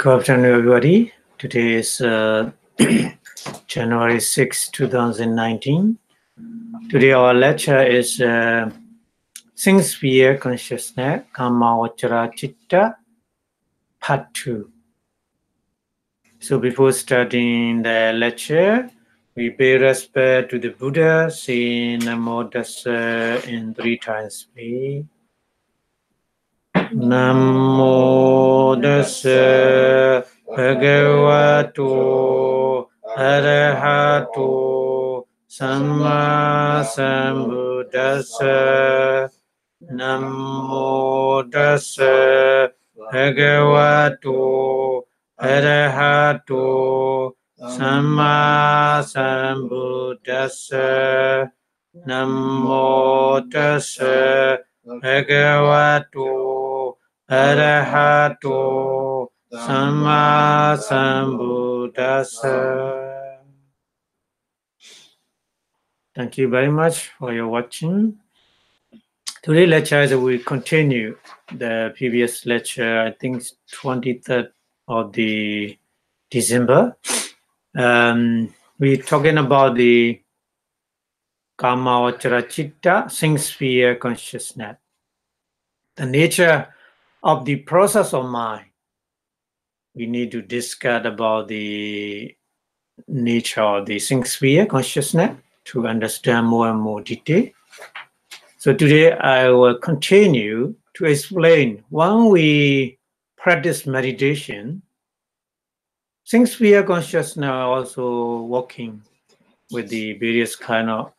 Good afternoon, everybody. Today is January 6, 2019. Today our lecture is Sphere Consciousness, Kamma-Vajra-Chitta, Part 2. So before starting the lecture, we pay respect to the Buddha, saying Namo-Tassa in 3 times speed. Namo-Tassa Bhagavato Arahato Samma Sambuddhassa. Namo-Tassa Bhagavato Arahato Samma Sambuddhassa. Namo-Tassa Bhagavato Arahato Samma Sambuddhassa. Thank you very much for your watching. Today's lecture we continue the previous lecture, I think 23rd of the December. We're talking about the Kamma-Vajra-Chitta, sphere consciousness. The nature of the process of mind. We need to discuss about the nature of the sphere consciousness to understand more and more detail. So today I will continue to explain when we practice meditation, sphere consciousness are also working with the various kind of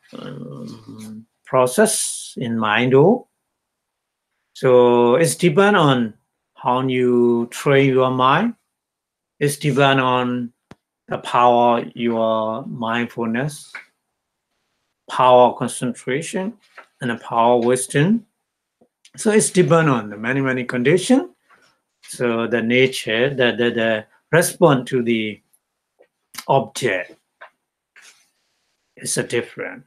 process in mind. So it's depend on how you train your mind. It's depend on the power your mindfulness, power concentration, and the power wisdom. So it's depend on the many conditions. So the nature, the response to the object is a different.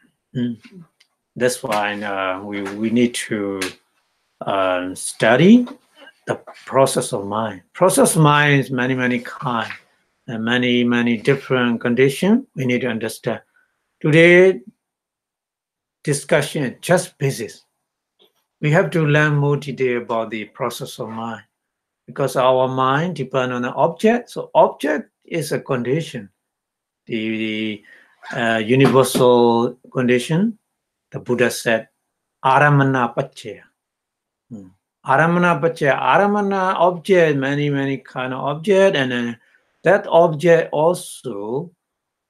That's why we need to study the process of mind. Process of mind is many kinds and many different conditions we need to understand. Today discussion is just basis. We have to learn more detail about the process of mind because our mind depends on the object. So object is a condition, the universal condition. The Buddha said, Aramana Paccaya. Aramana Paccaya. Aramana object, many kind of object, and then that object also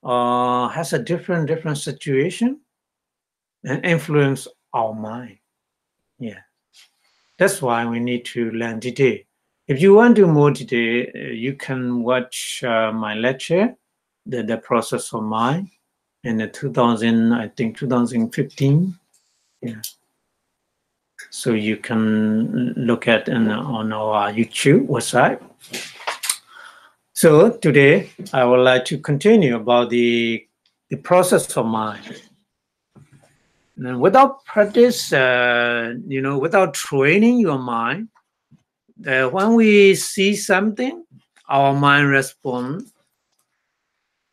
has a different situation and influence our mind. Yeah, that's why we need to learn detail. If you want to more detail, you can watch my lecture, the process of mind, in the 2015. Yeah. So you can look at on our YouTube website. So today I would like to continue about the process of mind. And without practice, without training your mind, when we see something, our mind responds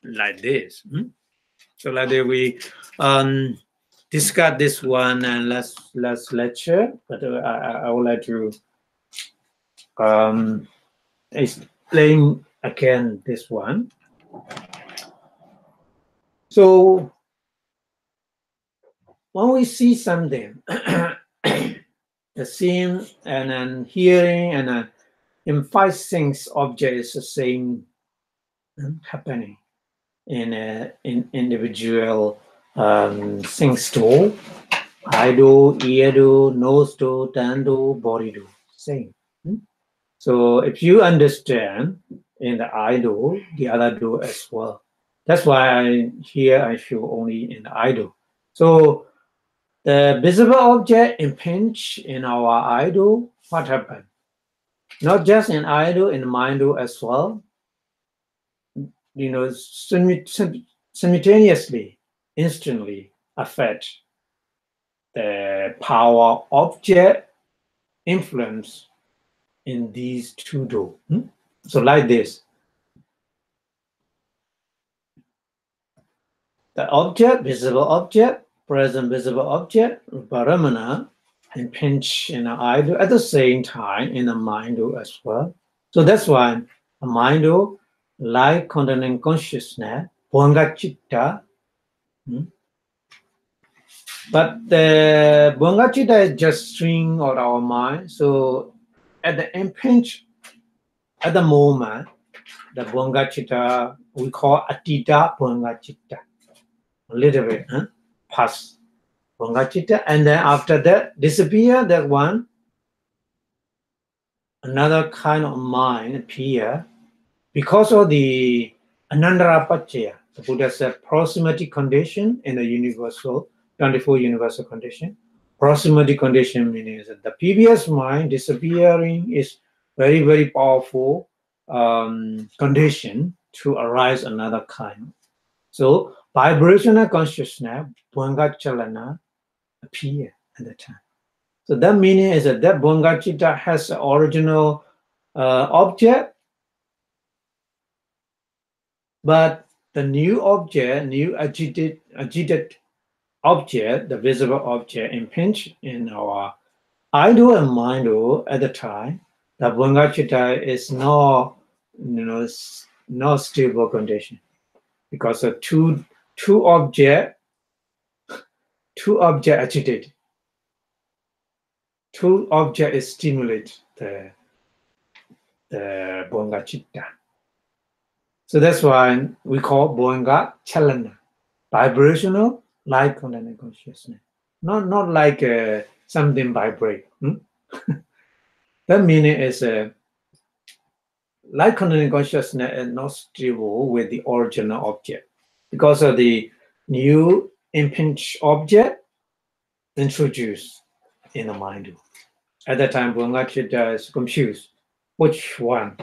like this. So like that we discuss this one and last lecture, but I would like to explain again this one. So when we see something, the seeing and then hearing and then in 5 things object is the same happening in individual things too. Eye do, ear do, nose do, tongue do, body do, same. So if you understand in the eye do, the other do as well. That's why here I show only in the eye do. So the visible object impinge in our eye do, what happened? Not just in eye do, in mind do as well. Simultaneously, instantly affect the power object influence in these 2 do. So like this. The object, visible object, present visible object, paramana, and pinch in the eye do at the same time in the mind do as well. So that's why the mind do like containing consciousness, bhanga chitta. But the bhanga chitta is just string of our mind. So at the impinge, at the moment, the bhanga chitta we call atita bhanga chitta. A little bit, pass bhanga chitta, and then after that disappear that one. Another kind of mind appear because of the anandara-paccaya. The Buddha said proximity condition in the universal, 24 universal condition. Proximity condition meaning that the previous mind disappearing is very, very powerful condition to arise another kind. So vibrational consciousness, bhanga chalana, appear at the time. So that meaning is that bhanga chitta has an original object, but the new object, new agitated object, the visible object impinged in our idol and mind at the time, the bhanga chitta is not, not stable condition because of two object agitated. Two object is stimulate the bhanga chitta. So that's why we call bhanga chalana, vibrational light containing consciousness, not like something vibrate. That meaning is light containing consciousness is not stable with the original object because of the new impinged object introduced in the mind. At that time, bhanga chitta is confused. Which one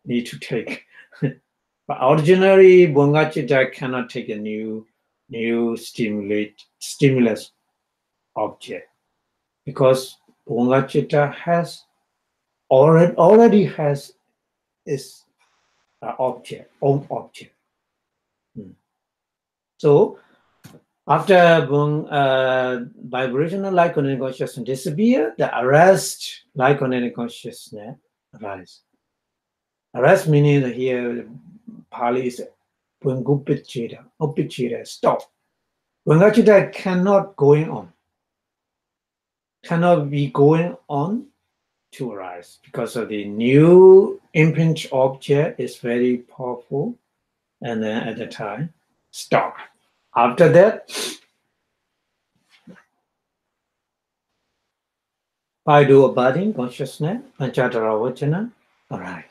need to take? But ordinary bhanga chitta cannot take a new stimulus object because bhanga chitta has already has its own object. So after vibrational light containing consciousness disappear, the arrest light containing consciousness arise. Arrest meaning that here Pali is upekkhā, stop. Bhanga chitta cannot be going on to arise because of the new impinged object is very powerful, and then at the time stop. After that, by do abiding consciousness, pañca-dvārika-javana arise.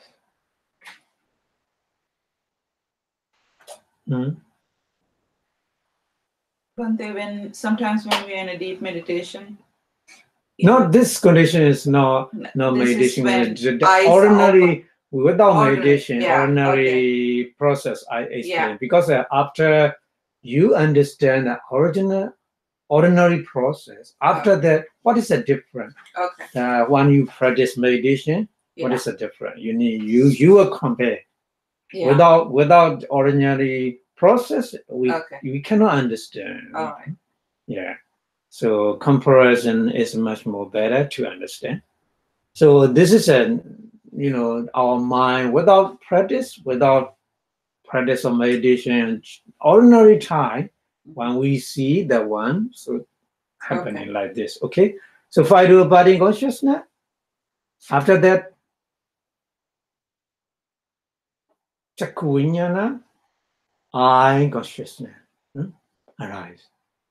Sometimes when we're in a deep meditation. No, this condition is no meditation. Ordinary, without meditation, ordinary process I explain. Because after you understand the ordinary process, after that, what is the difference? When you practice meditation, what is the difference? You will compare. Without ordinary process, we cannot understand. Yeah. So comparison is much more better to understand. So this is our mind without practice of meditation, ordinary time when we see the one so happening like this. Okay. So if I do abiding consciousness, after that, chakku viññāṇa, eye consciousness arise.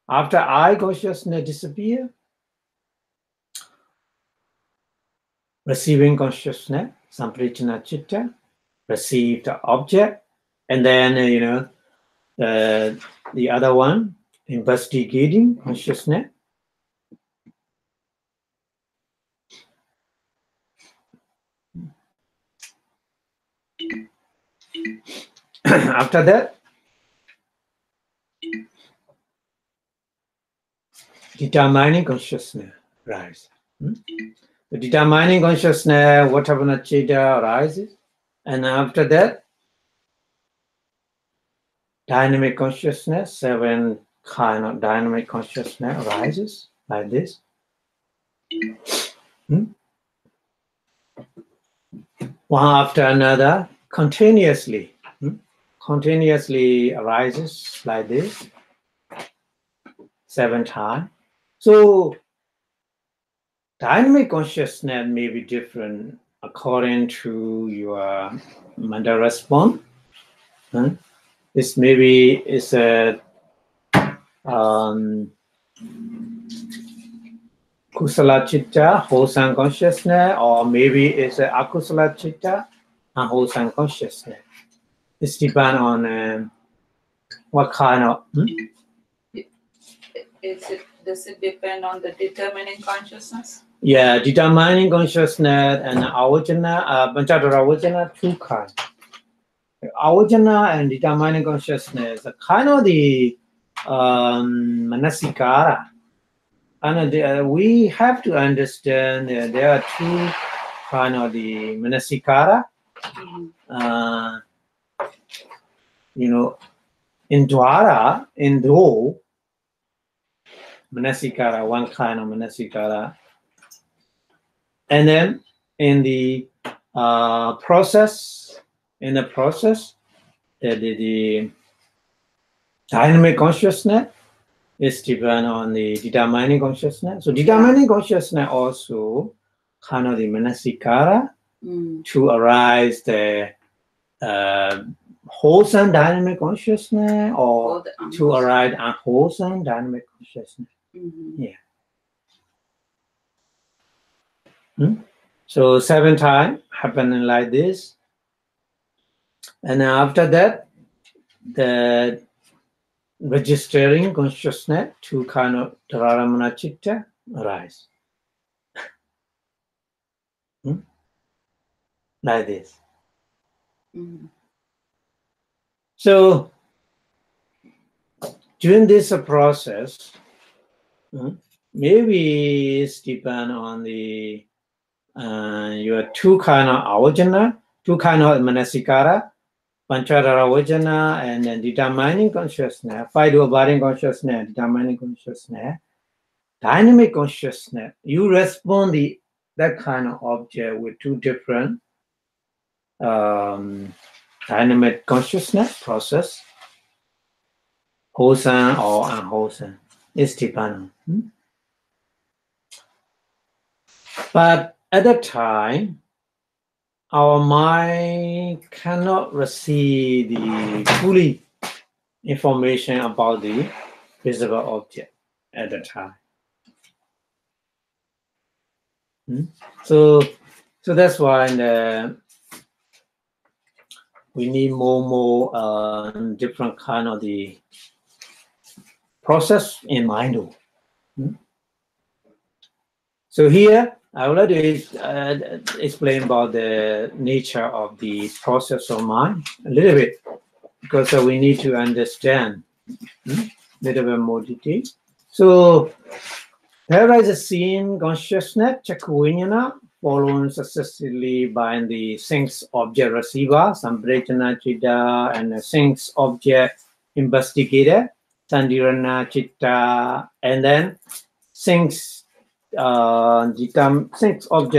After eye consciousness disappear, receiving consciousness, samprijana chitta, receive the object, and then the other one, investigating consciousness. After that, determining consciousness rise. The determining consciousness, vuṭṭhabbana chitta arises. And after that, dynamic consciousness, 7 kind of dynamic consciousness arises like this. One after another, continuously arises like this 7 times. So dynamic consciousness may be different according to your mental response. This maybe is a kusala chitta, wholesome consciousness, or maybe it's a akusala chitta, unwholesome consciousness. This depends on what kind of. Does it depend on the determining consciousness? Yeah, determining consciousness and avijjana, pañca-dvārika-javana, 2 kinds. Avijjana and determining consciousness are kind of the manasikara. And we have to understand there are 2 kind of the manasikara. In dvara, in though, manasikara, 1 kind of manasikara. And then in the process, the dynamic consciousness is depend on the determining consciousness. So determining consciousness also kind of the manasikara to arise the wholesome dynamic consciousness or to arise unwholesome dynamic consciousness. Yeah. So 7 times happening like this. And after that, the registering consciousness, 2 kind of dharamana chitta arise. Like this. So during this process, maybe it's depend on the your 2 kind of avijjana, 2 kind of manasikara, pañca-dvārika-javana, and then determining consciousness, 5 abiding consciousness, determining consciousness, dynamic consciousness. You respond that kind of object with 2 different dynamic consciousness process, wholesome or unwholesome. It's dependent. But at that time, our mind cannot receive the fully information about the visible object at the time. So that's why we need more different kind of the process in mind. So here I would like to explain about the nature of the process of mind a little bit, because we need to understand a little bit more detail. So there is a scene consciousness, chakku viññāṇa, followed successively by the sense object receiver, sambrejana chitta, and the sense object investigator, sandirana chitta, and then sense object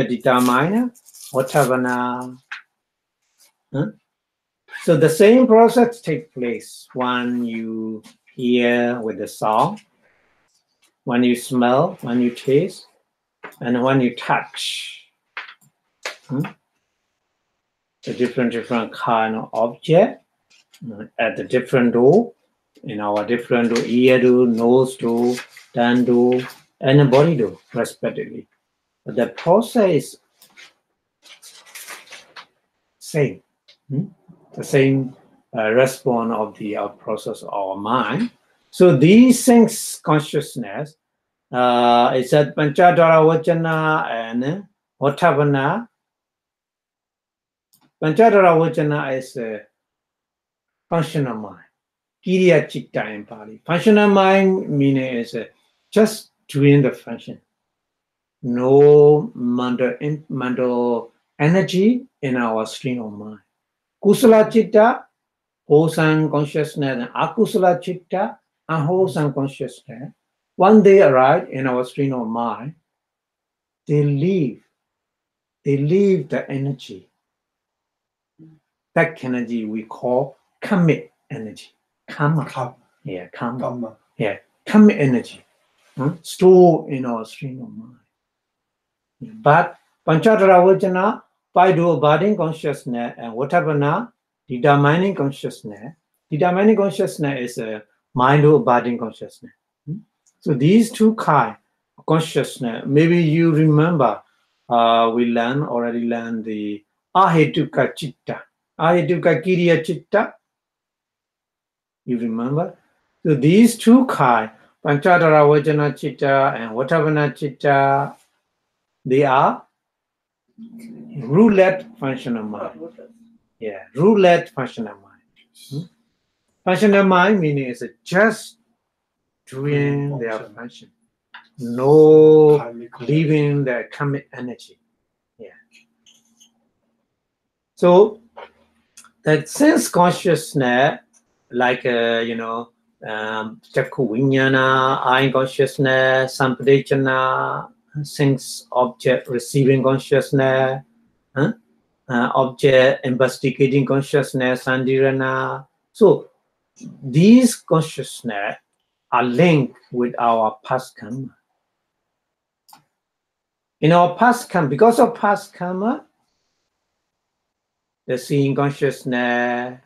determiner, vuṭṭhabbana. So the same process takes place when you hear with the sound, when you smell, when you taste, and when you touch. The different kind of object at the different door, in our different door, ear door, nose door, tongue door, and the body door, respectively. But the process is same. The same response of the process of our mind. So these things, consciousness, is that pañca-dvārika-javana and vuṭṭhabbana. Pañca-dvārika-javana is a functional mind. Kiriya chitta in Pali. Functional mind meaning is just doing the function. No mental energy in our stream of mind. kusala chitta, wholesome consciousness, and akusala chitta, unwholesome consciousness, when they arrive in our stream of mind, they leave the energy. That energy we call kamma energy. Kamma. Yeah, kamma. Yeah, kamma energy. Stored in our stream of mind. But pañca-dvārika-javana, by the abiding consciousness and vuṭṭhabbana, determining consciousness. Determining consciousness is a mind-abiding consciousness. So these two kinds of consciousness, maybe you remember, we already learned the ahetuka chitta, ahetuka kiriya chitta. You remember? So these two kinds, pañca-dvārika-javana chitta and vuṭṭhabbana chitta, they are roulette functional mind. Yeah, roulette functional mind. Functional mind meaning it's just doing their function. No leaving the kamma energy. Yeah. So that sense consciousness, like chakku viññāṇa, eye consciousness, sampadechana, sense object receiving consciousness, object investigating consciousness, sandirana. So these consciousness are linked with our past karma. In our past karma, because of past karma, the seeing consciousness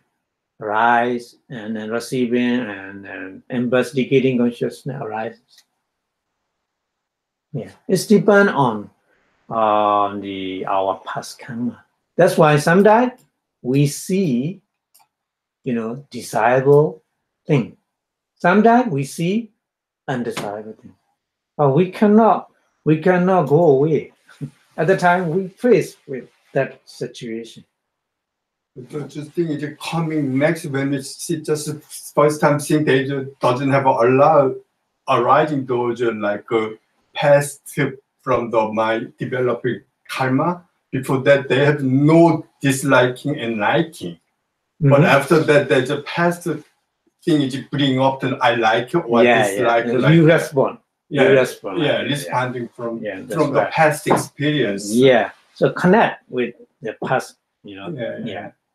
rise and then receiving and investigating consciousness arises. Yeah, it's depend on our past karma. That's why sometimes we see, desirable thing. Sometimes we see undesirable thing. But we cannot go away. At the time we face with that situation. The thing is coming next when you see just first time seeing they doesn't have a lot arising those past from my developing karma. Before that they have no disliking and liking. But after that there's a past thing is bring up then I like it or dislike. You respond. Responding from the past experience. Yeah. So connect with the past,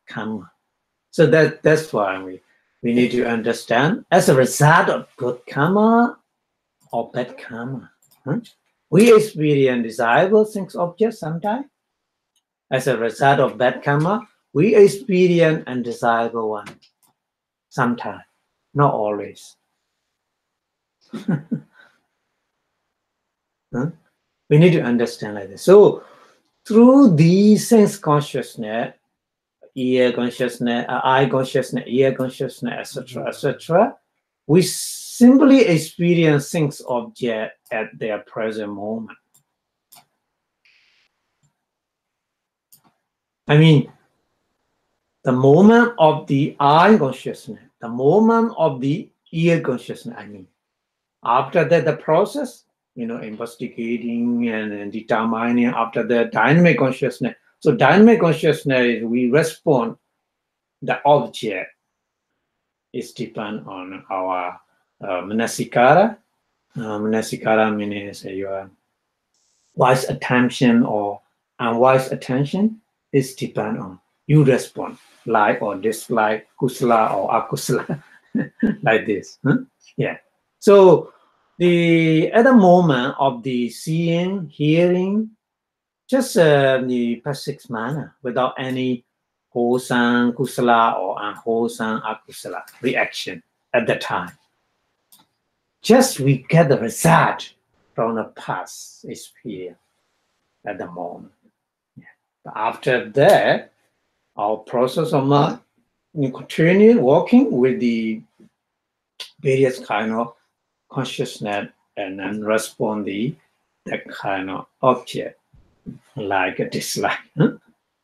karma. So that's why we need to understand as a result of good karma or bad karma. We experience desirable things, objects sometimes. As a result of bad karma, we experience undesirable one sometimes, not always. We need to understand like this. So through these sense consciousness, ear consciousness, eye consciousness, ear consciousness, etc., we simply experience things, object at their present moment. I mean, the moment of the eye consciousness, the moment of the ear consciousness, after that the process, investigating and determining, after the dynamic consciousness. So dynamic consciousness, we respond, the object is depend on our manasikara. Manasikara means your wise attention or unwise attention is depend on. You respond, like or dislike, kusala or akusala, like this. Yeah. So at the moment of the seeing, hearing, just the passive manner without any wholesome kusala or unwholesome akusala reaction at the time. Just we get the result from the past experience at the moment. Yeah. But after that, our process of mind, we continue working with the various kind of consciousness and then respond that kind of object like a dislike.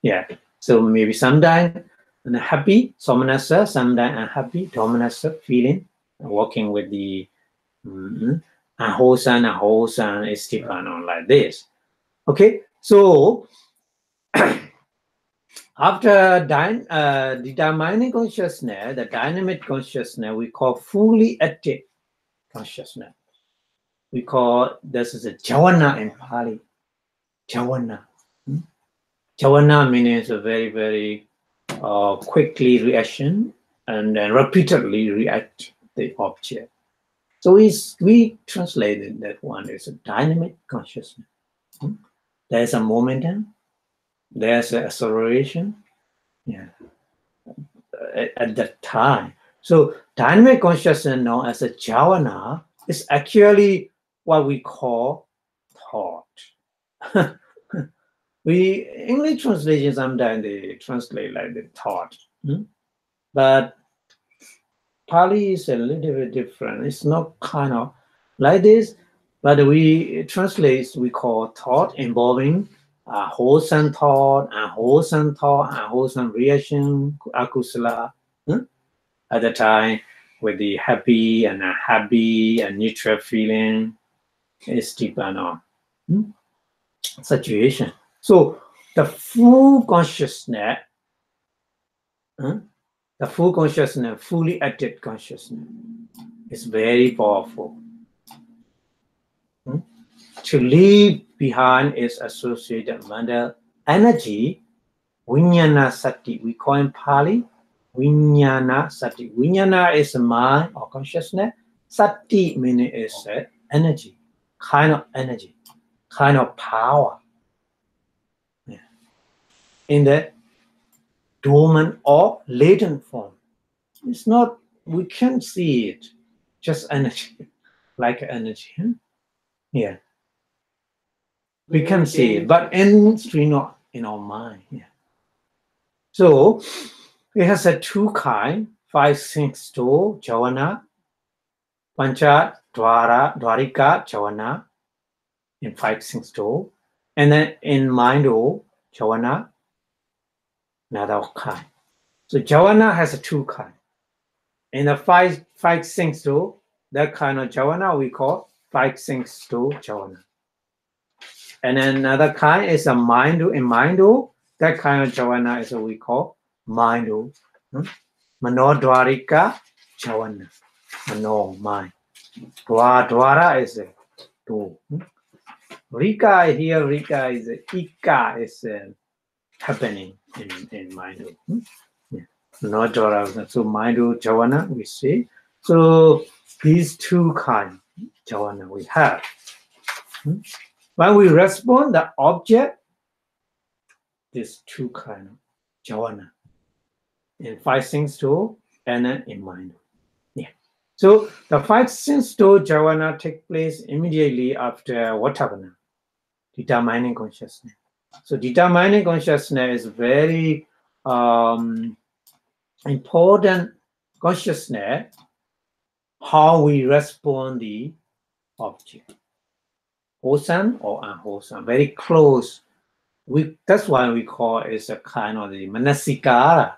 Yeah. So maybe sometimes happy, somanassa, sometimes unhappy, domanassa feeling, working with the unwholesome is depend on like this. Okay. So After determining consciousness, the dynamic consciousness we call fully active consciousness. We call this is a javana in Pali. Javana. Javana means a very, very quickly reaction and then repeatedly react the object. So we translated that one as a dynamic consciousness. There's a momentum, there's an acceleration, yeah, at that time. So dynamic consciousness known as a javana is actually what we call thought. English translation sometimes they translate like the thought, but Pali is a little bit different. It's not kind of like this, but we translate, we call thought involving wholesome thought, unwholesome reaction, akusala. At the time, with the happy and unhappy and neutral feeling, is depend on situation. So the full consciousness, fully active consciousness is very powerful. To leave behind is associated mental energy, viññāṇa-satti. We call in Pali viññāṇa-satti. Viññāṇa is mind or consciousness. Satti meaning is energy, kind of energy, kind of power. Yeah. In the dormant or latent form. It's not, we can't see it, just energy, like energy. Yeah. We can see it, but in our mind. Yeah. So it has a two kind, 5 things to javana, pañca-dvārika-javana, in 5 things to, and then in mano-javana, another kind. So javana has a two kind. In the 5 things to, that kind of javana we call 5 things to javana. And then another kind is a mano. In mano, that kind of javana is what we call mano. Mano-dvārika-javana. Mano, mind. Dvara is a door. Rika here, Rika is a ika is happening in mano. Mano-dvara. So mano-javana we see. So these two kinds javana we have. When we respond the object, these two kind of javana. In 5 things to, and then in mind. Yeah. So the 5 things to javana take place immediately after vuṭṭhabbana, determining consciousness. So determining consciousness is very important consciousness, how we respond the object. Wholesome or unwholesome, very close. That's why we call it a kind of the manasikara,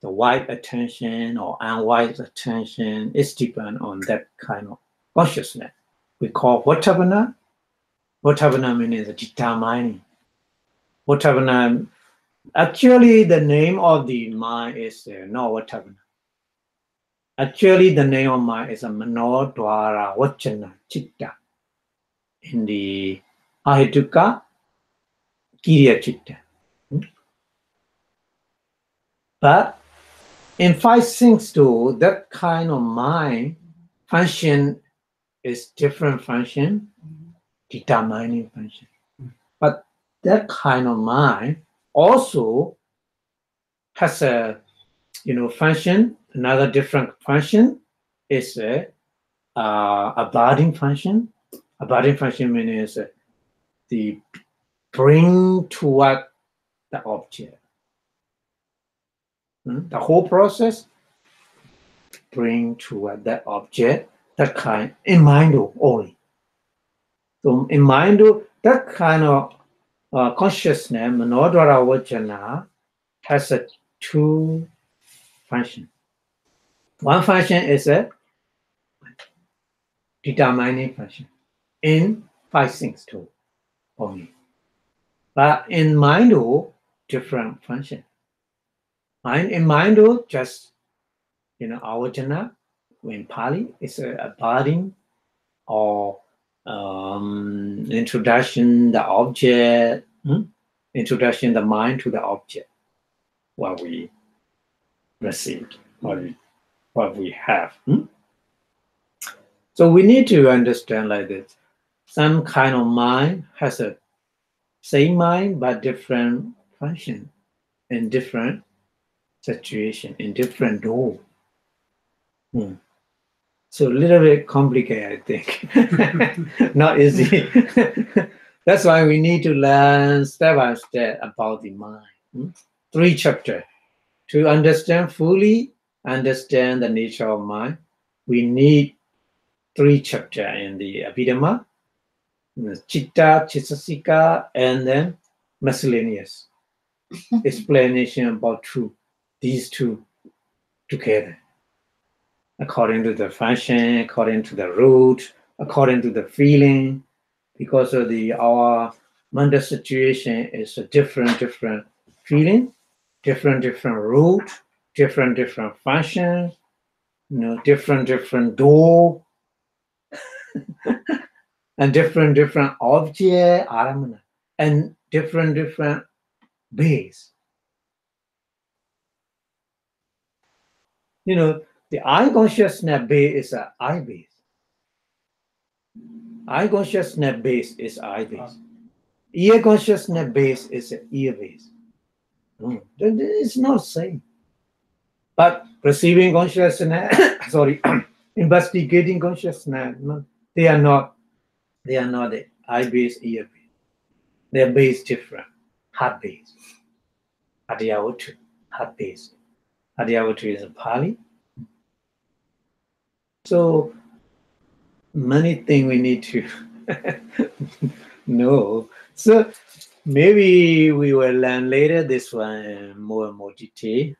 the wide attention or unwise attention. It's depend on that kind of consciousness. We call vuṭṭhabbana. Vuṭṭhabbana means determining. Vuṭṭhabbana, actually the name of the mind is no vuṭṭhabbana. Actually the name of mind is a mano-dvārika-javana. In the ahituka kiriya chitta. But in 5 things to, that kind of mind function is different function, determining function. But that kind of mind also has a function, another different function is a abiding function. Abiding function means the bring toward the object. The whole process bring toward that object, that kind in mind only. So in mind, that kind of consciousness, mano-dvārika-javana, has a 2 functions. One function is a determining function in 5 things too only. But in mind, different function. Mind in mind, just avajana in Pali is a budding or introduction the object, introduction the mind to the object, what we received, what we have. So we need to understand like this. Some kind of mind has a same mind but different function in different situation, in different door. So a little bit complicated, I think. Not easy. That's why we need to learn step by step about the mind. 3 chapters. To understand fully, understand the nature of mind, we need 3 chapters in the Abhidhamma, Chitta, Chittasika, and then miscellaneous explanation about these two together, according to the function, according to the root, according to the feeling, because of our mental situation is a different feeling, different root, different function, different door, and different object, aramana, and different base. The eye consciousness base is an eye base. Eye consciousness base is eye base. Ear consciousness base is an ear base. It's not the same. But receiving consciousness, investigating consciousness, they are not the eye base, ear base. Their base different. Heart base. Adhyavatu, heart base. Adhyavatu is a Pali. So many things we need to know. So maybe we will learn later this one in more and more detail.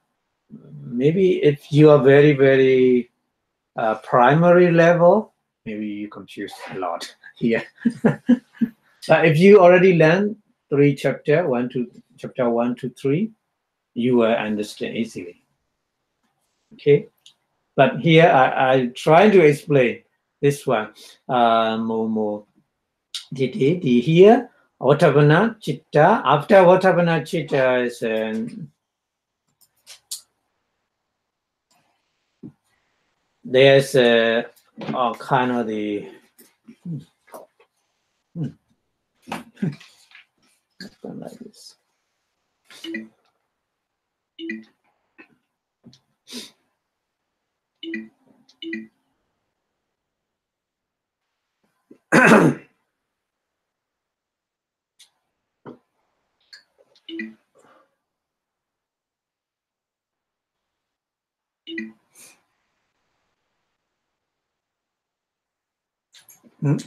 Maybe if you are very primary level, maybe you confuse a lot here. But if you already learned 3 chapter 1 to 3, you will understand easily. Okay, but here I try to explain this one more detail. Here vuṭṭhabbana citta. After vuṭṭhabbana citta is there's kind of the like this.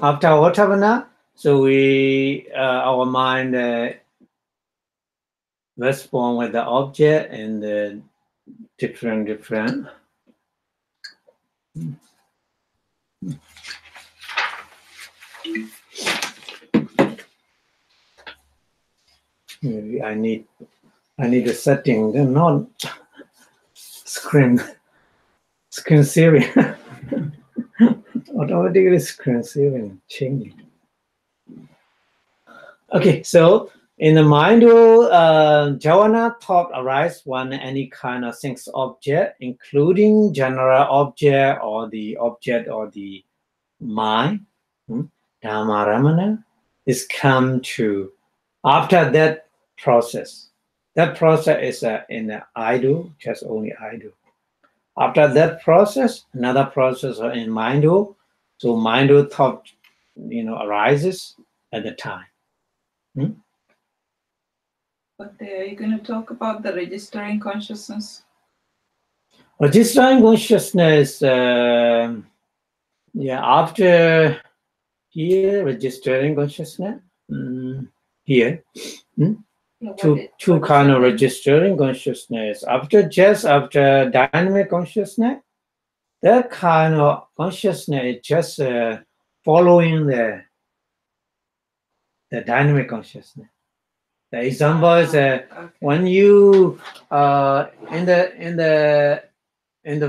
After vuṭṭhabbana, so we our mind respond with the object and the different. Maybe I need a setting. They're not screen sharing. Automatically screen sharing changing. Okay, so in the mano-dvārika-javana, thought arise when any kind of things object, including general object or the object or the mind, dhamma-ramana, is come to after that process. That process is in the I-do, just only I-do. After that process, another process in mind-do. So mind-do thought, arises at the time. But are you going to talk about the registering consciousness? Registering consciousness, after here, registering consciousness, here, two kind of registering consciousness. After dynamic consciousness, that kind of consciousness is just following the dynamic consciousness. The example is Okay. when you in the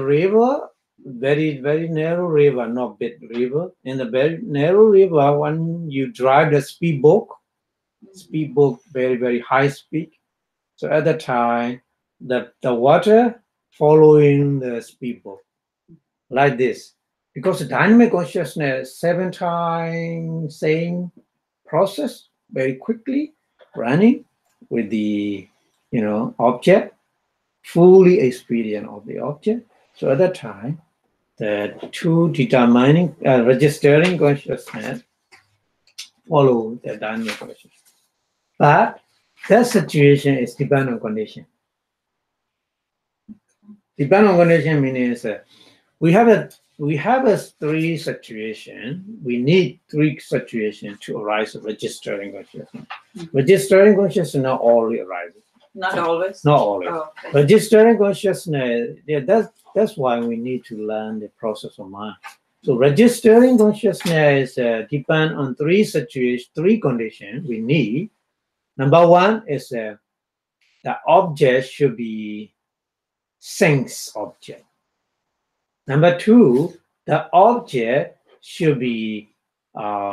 river, very narrow river, not big river. In the very narrow river, when you drive the speedboat very high speed. So at the time, the water following the speedboat like this, because the dynamic consciousness 7 times same process very quickly running with the object, fully experience of the object. So at that time, the two determining registering consciousness follow the dynamic consciousness. But that situation is dependent on condition. Dependent on condition means we have a 3 situation. We need 3 situations to arise a registering consciousness. Registering consciousness not always arises. Not always. Not always. Oh, okay. Registering consciousness, that's why we need to learn the process of mind. So registering consciousness depend on 3 situations, 3 conditions we need. Number 1 is the object should be sense object. Number 2, the object should be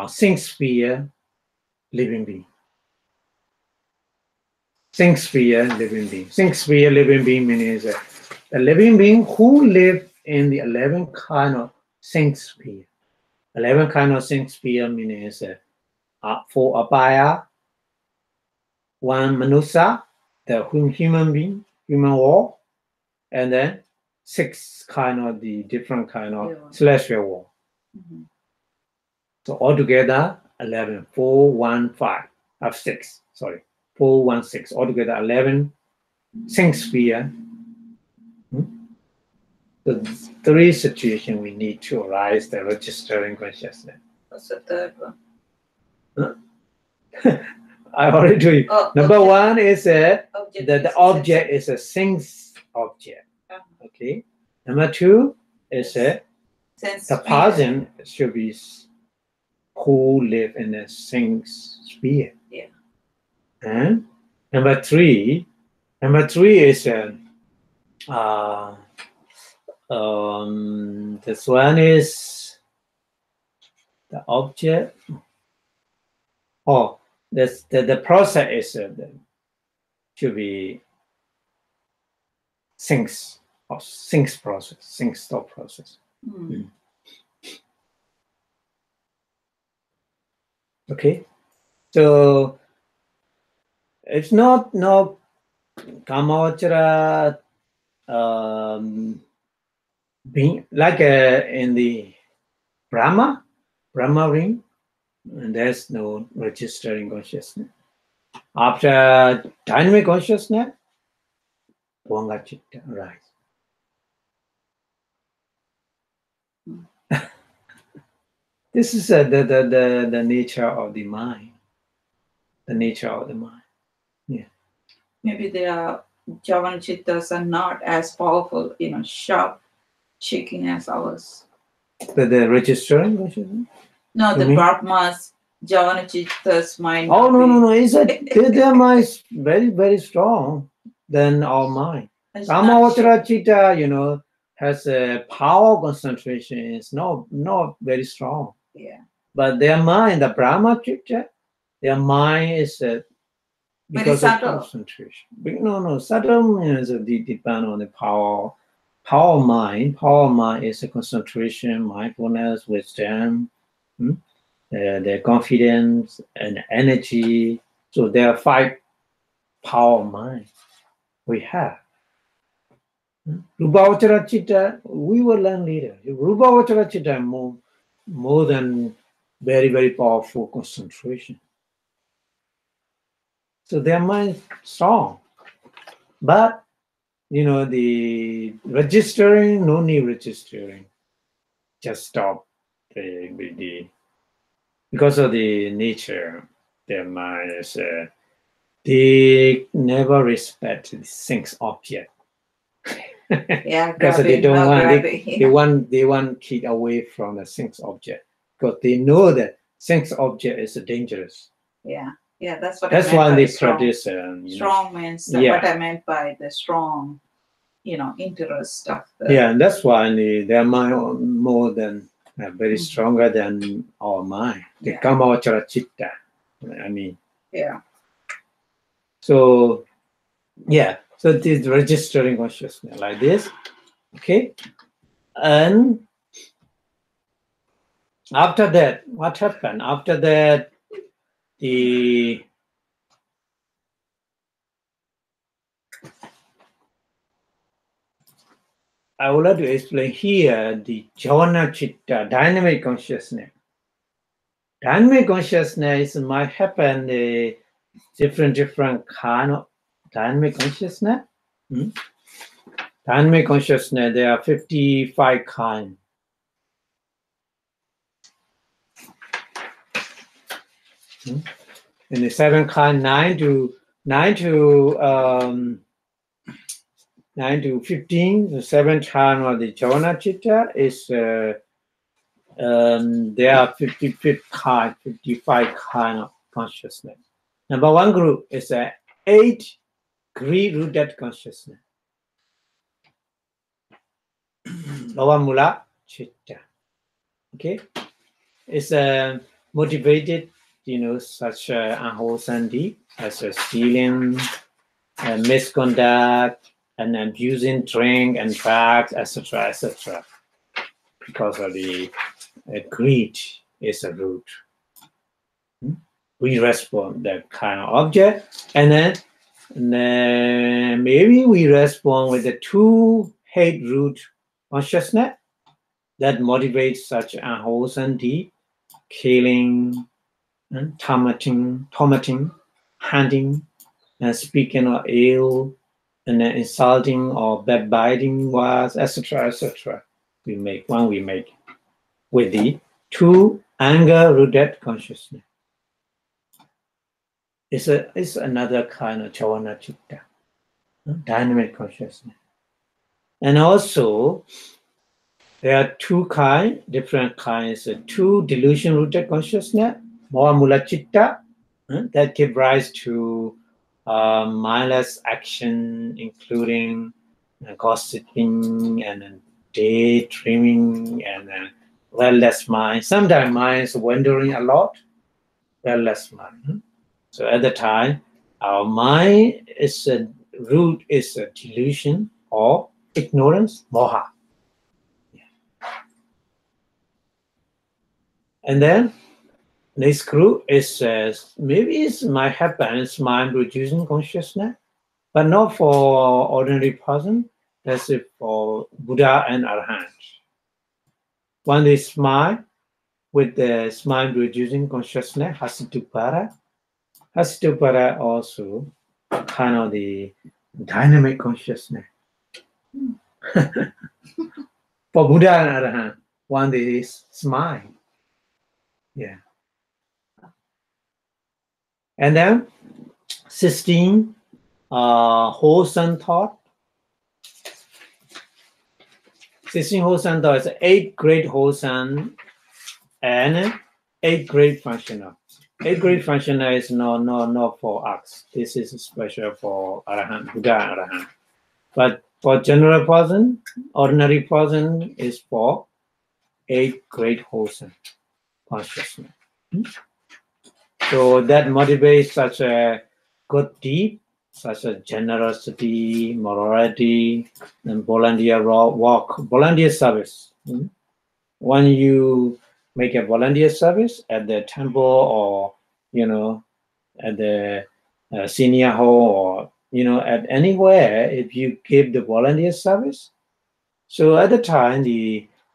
think sphere living being. Think sphere living being. Think sphere living being means the living being who live in the 11 kind of think sphere. 11 kind of think sphere means 4 upekkhā, 1 manussa, the human being, human world, and then 6 kind of the different kind of celestial world. So altogether 11, 4, 1, 5, 6. Sorry, 4, 1, 6. Altogether 11 think sphere. The 3 situations we need to arise the registering consciousness. What's the third one? I already told you. Oh, Number object. 1 is Object the object is a sense object. Okay. Number 2 is Sense the sphere. person should be who live in a sense sphere. Yeah. And number 3 is this one is the object. Oh, this the process is should be things process, think stop process. Okay, so it's not kamma being like in the Brahma ring, and there's no registering consciousness. After dynamic consciousness, Bhanga Chitta arise. This is the nature of the mind. The nature of the mind. Yeah. Maybe their Javana Chittas are not as powerful, sharp, shaking as ours. The registering consciousness? No, You the mean? Brahma's Javana Chittas mind. Oh, not no. be- It's their mind is very, very strong than our mind. It's not Kamma Chitta, has a power concentration. It's not very strong. Yeah. But their mind, the Brahma Chitta, their mind is because of subtle. concentration. No, subtle means depend on the power. Power mind. Power mind is a concentration, mindfulness, wisdom, the confidence and energy. So there are 5 power minds we have. Rupavachara Chitta, we will learn later. Rupavachara Chitta more than very, very powerful concentration. So their mind strong. But the registering, no need registering. Just stop because of the nature, their mind is they never respect the things object. Yeah, Because they grabbing, don't not want grabbing. they want keep away from the things object because they know that things object is dangerous. Yeah. Yeah, that's what That's I meant why by they strong. produce. Strong means that Yeah. what I meant by the strong, interest stuff. Yeah, and that's why they are more than very stronger than our mind. The Yeah. kamma chitta. I mean. Yeah. So yeah, so it is registering consciousness like this. Okay, and after that, what happened? After that, I would like to explain here the javana chitta, dynamic consciousness. Dynamic consciousness might happen different kind of dynamic consciousness. Dynamic consciousness, there are 55 kinds. And the 7 kind, 9 to 15, the 7th kind of the javana chitta is there are 55 kind of consciousness. Number 1 group is 8 greed-rooted consciousness. Lower mula chitta. Okay, it's motivated, such unwholesome deed as stealing, misconduct, and abusing drink and drugs, etc., etc. Because of the greed is a root. We respond that kind of object, and then maybe we respond with the 2 hate root consciousness that motivates such unwholesome deed, killing, and tormenting, hunting, and speaking of ill, and then insulting or backbiting words, etc., etc. We make with the 2 anger-rooted consciousness. It's another kind of javana chitta, dynamic consciousness. And also, there are 2 different kinds, 2 delusion-rooted consciousness, more mula chitta, that give rise to mindless action, including gossiping and daydreaming and restless mind. Sometimes mind is wandering a lot, restless mind. So at the time, our mind is a root is a delusion or ignorance, moha. And then next group is maybe it might happen, it's mind-producing consciousness, but not for ordinary person. That's it for Buddha and Arahant. When they smile with the mind-producing consciousness, Hasitupara also kind of the dynamic consciousness. For Buddha and Arahant, when they smile. Yeah. And then 16 wholesome thought. 16 wholesome thought is 8 great wholesome and 8 great functional. 8 great functional is not for us. This is special for Arahant, Buddha and Arahant. But for general person, ordinary person is for 8 great wholesome consciousness. So that motivates such a good deed, such as generosity, morality, and volunteer work, volunteer service. When you make a volunteer service at the temple or, at the senior hall or, at anywhere, if you give the volunteer service, so at the time,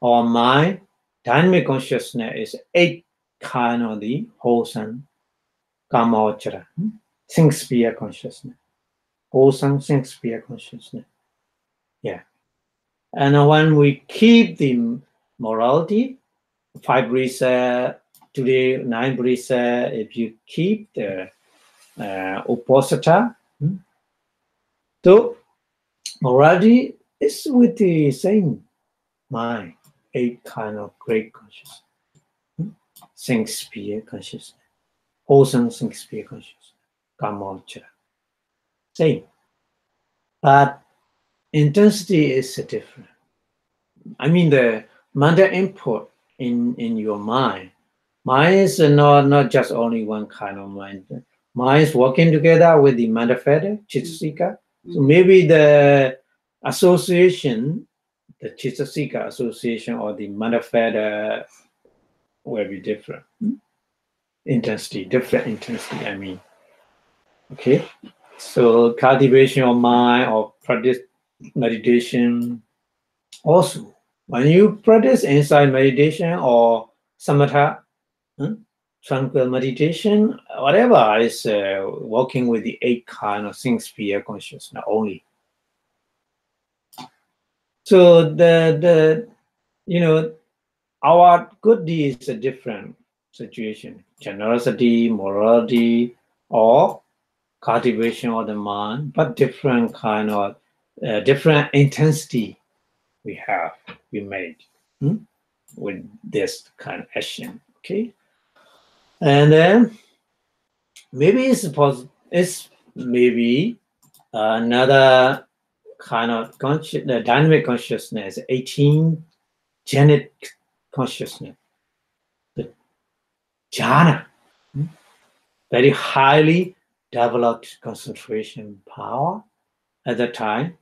our mind, dynamic consciousness is 8 kind of the wholesome kamma, think sphere consciousness. Wholesome think sphere consciousness. Yeah. And when we keep the morality, 5 precepts, today 9 precepts, if you keep the upekkhā, so morality is with the same mind, 8 kind of great consciousness. Think sphere consciousness. wholesome single-sphere consciousness, kamma. Same. But intensity is different. I mean, the mental input in your mind. Mind is not just only one kind of mind. Mind is working together with the mental fetter, chitta. So maybe the association, the chitta association or the mental fetter will be different. Intensity, different intensity, I mean. Okay. So cultivation of mind or practice meditation. Also, when you practice inside meditation or samatha, tranquil meditation, whatever is working with the 8 kind of single-sphere consciousness only. So the our good deed is a different situation. Generosity, morality, or cultivation of the mind, but different kind of different intensity we made with this kind of action. Okay, and then maybe it's maybe another kind of dynamic consciousness, 18 genetic consciousness, the jhana, very highly developed concentration power at the time.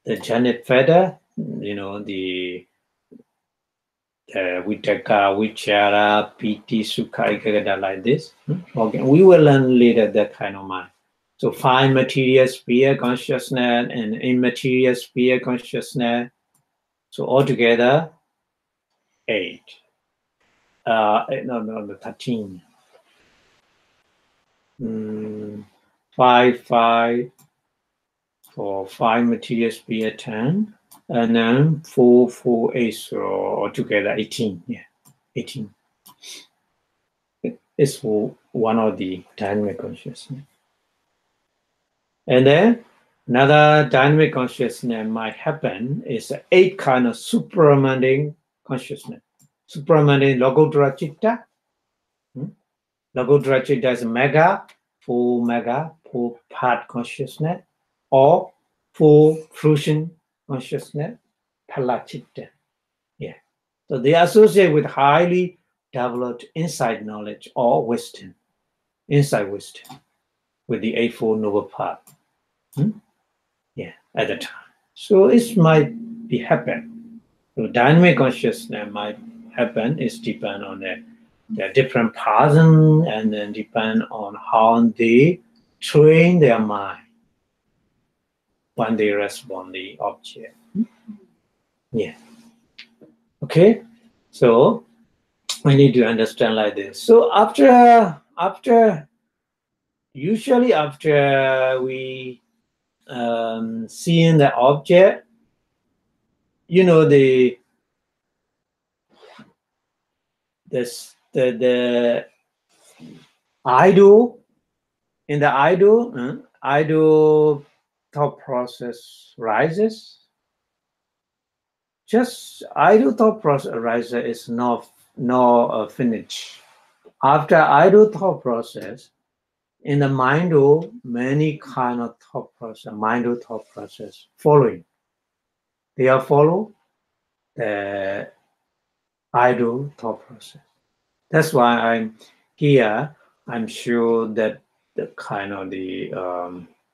The genetic fetter, the vuṭṭhabbana, vichara, piti, sukha, like this. Okay, we will learn later that kind of mind. So 5 material sphere consciousness and immaterial sphere consciousness. So altogether 8. 13. 5 for 5 material sphere 10, and then 4, 8, so altogether 18. Yeah, 18. It's for one of the dynamic consciousness. And then another dynamic consciousness might happen is 8 kind of supramundane consciousness. Supramundane logodhara citta. Logodhara citta is mega, full part consciousness, or full fruition consciousness, phala citta. Yeah. So they associate with highly developed insight knowledge or wisdom, insight wisdom, with the 8-fold noble path. Yeah, at the time. So it might be happen. So dynamic consciousness might happen. It's depend on the different person, and then depend on how they train their mind when they respond the object. Yeah. Okay. So we need to understand like this. So usually after we seeing the object, the idle, in the idle thought process rises. Just idle thought process rises is not finished. After idle thought process, in the mind, many kind of thought process following. They are follow the idle thought process. That's why I'm here. I'm sure that the kind of the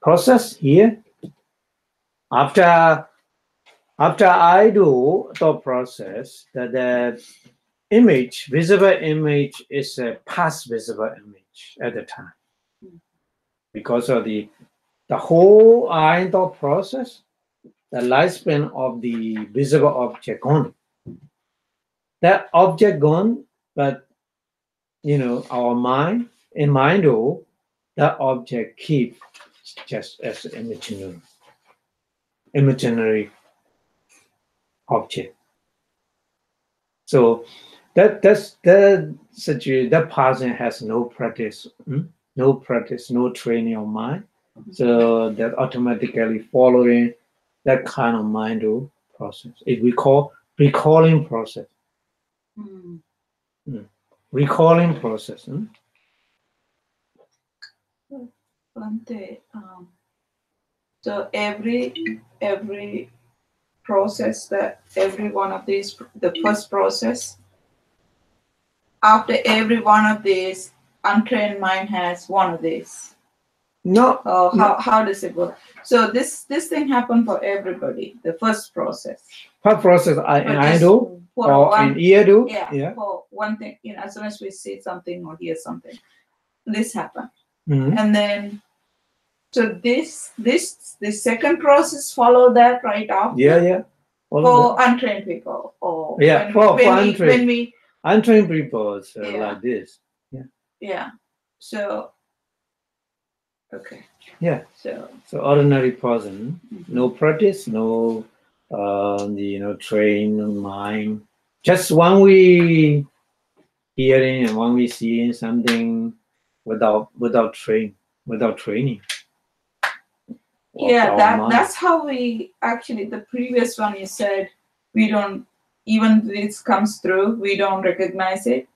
process here, after idle thought process, that the image, visible image, is a past visible image at the time. Because of the whole eye thought process, the lifespan of the visible object gone. That object gone, but our mind, that object keep just as an imaginary object. So that's the situation. That person has no practice, no training of mind. So that automatically following that kind of mind process. It we call recalling process. Recalling process. Bhante, so every process, that every one of these, the first process, after every one of these, untrained mind has one of these. No. How does it work? So this thing happened for everybody. The first process. First process I do, or in ear do. Yeah. For one thing, as soon as we see something or hear something, this happened, Mm-hmm. and then so this second process follow that right after. Yeah. For untrained people, or for untrained people, like this. Yeah. So. Okay. Yeah. So ordinary person, mm-hmm. no practice, no, train mind. Just when we hearing and when we seeing something without training. Yeah, that's how we actually, the previous one you said, we don't, even this comes through, we don't recognize it.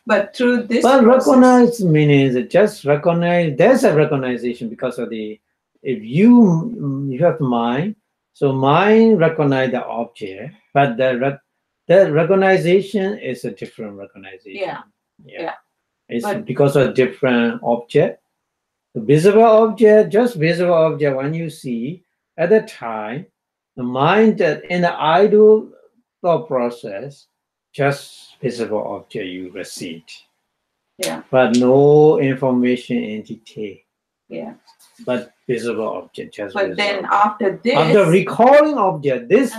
But through this recognize means just recognize, there's a recognition because of if you have mind, so mind recognize the object, but the recognition is a different recognition. Yeah. It's because of different object. The visible object, just visible object, when you see at the time, the mind that in the idle thought process, just visible object you received. Yeah. But no information entity. Yeah. But visible object, just but visible then object. After this, after recalling object, this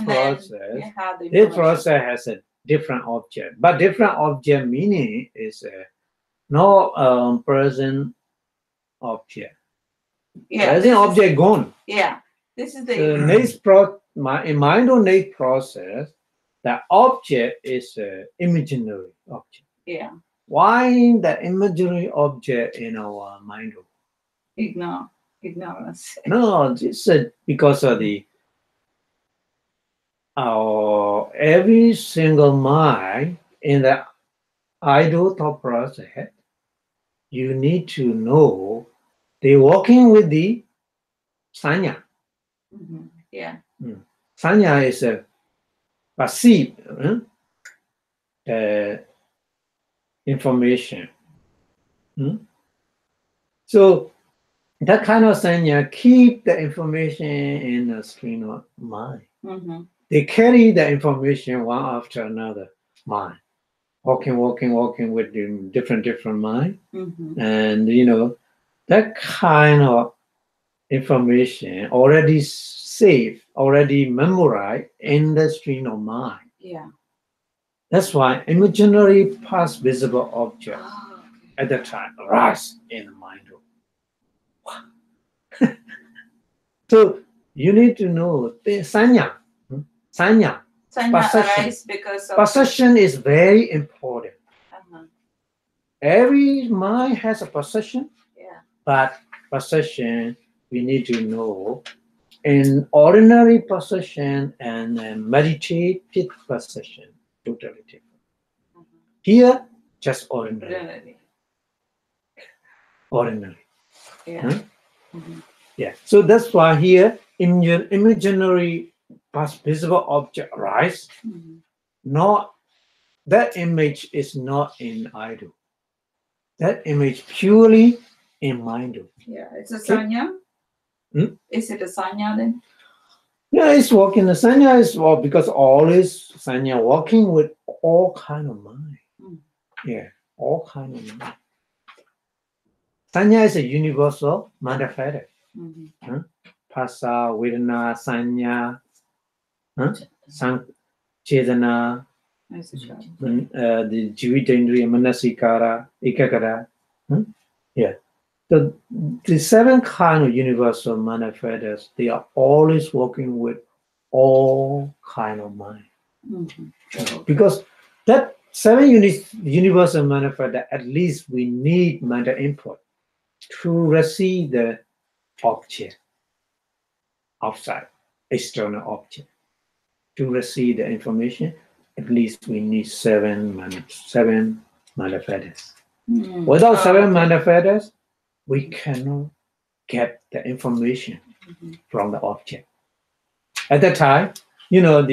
process has a different object. But different object meaning is no present object. Yeah. Present object gone. Yeah. This is the in mind-only process, the object is imaginary object. Yeah. Why the imaginary object in our mind? Ignorance. No, it's because of our every single mind in the idle thought process. You need to know they're working with the sanya. Mm-hmm. Yeah. Sanya is a perceive information. So that kind of sanya keep the information in the stream of mind. Mm-hmm. They carry the information one after another mind. Walking with different mind. Mm-hmm. And that kind of information already saved, already memorized in the stream of mind. Yeah. That's why imaginary past visible object at the time arise in the mind. So you need to know the sanya. Sanya arise because of possession is very important. Uh-huh. Every mind has a possession. Yeah. But possession, we need to know in ordinary possession and meditative possession, totally different. Uh-huh. Here, just ordinary. Yeah. Huh? Mm-hmm. Yeah. So that's why here, imaginary past visible object arise. Mm-hmm. Not that image is not in idle. That image purely in mind. Yeah, it's a sanya. Is it a sanya then? Yeah, it's working. The sanya is because all is sanya working with all kind of mind. Yeah, all kind of mind. Sanya is a universal manifest. Phasa, vedana, sanya, chetana, the jivitendriya, manasikara, ekaggata. Yeah. So the 7 kind of universal manifestors, they are always working with all kind of mind. Mm-hmm. Because that 7 universal manifestor, at least we need mental input to receive the object outside, external object. To receive the information, at least we need 7 manifestors. Without 7 manifestors, we cannot get the information from the object. At that time, you know,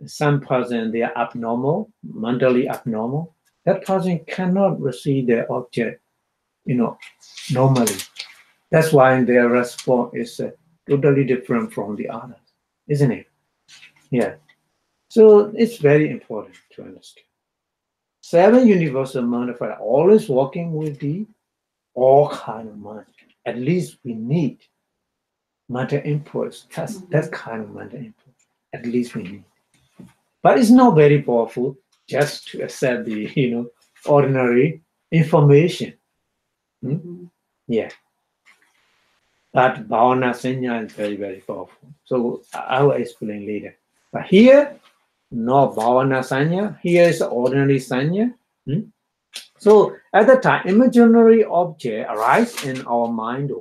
some person, they are abnormal, mentally abnormal. That person cannot receive the object, you know, normally. That's why their response is totally different from the others, isn't it? Yeah. So it's very important to understand. 7 universal modifiers are always working with the all kind of mind. At least we need mental inputs. That kind of mental input. At least we need. But it's not very powerful just to accept the, you know, ordinary information. Yeah. But bhavana sanya is very, very powerful. So I will explain later. But here, no bhavana sanya. Here is ordinary sanya. So at the time, imaginary object arise in our mind,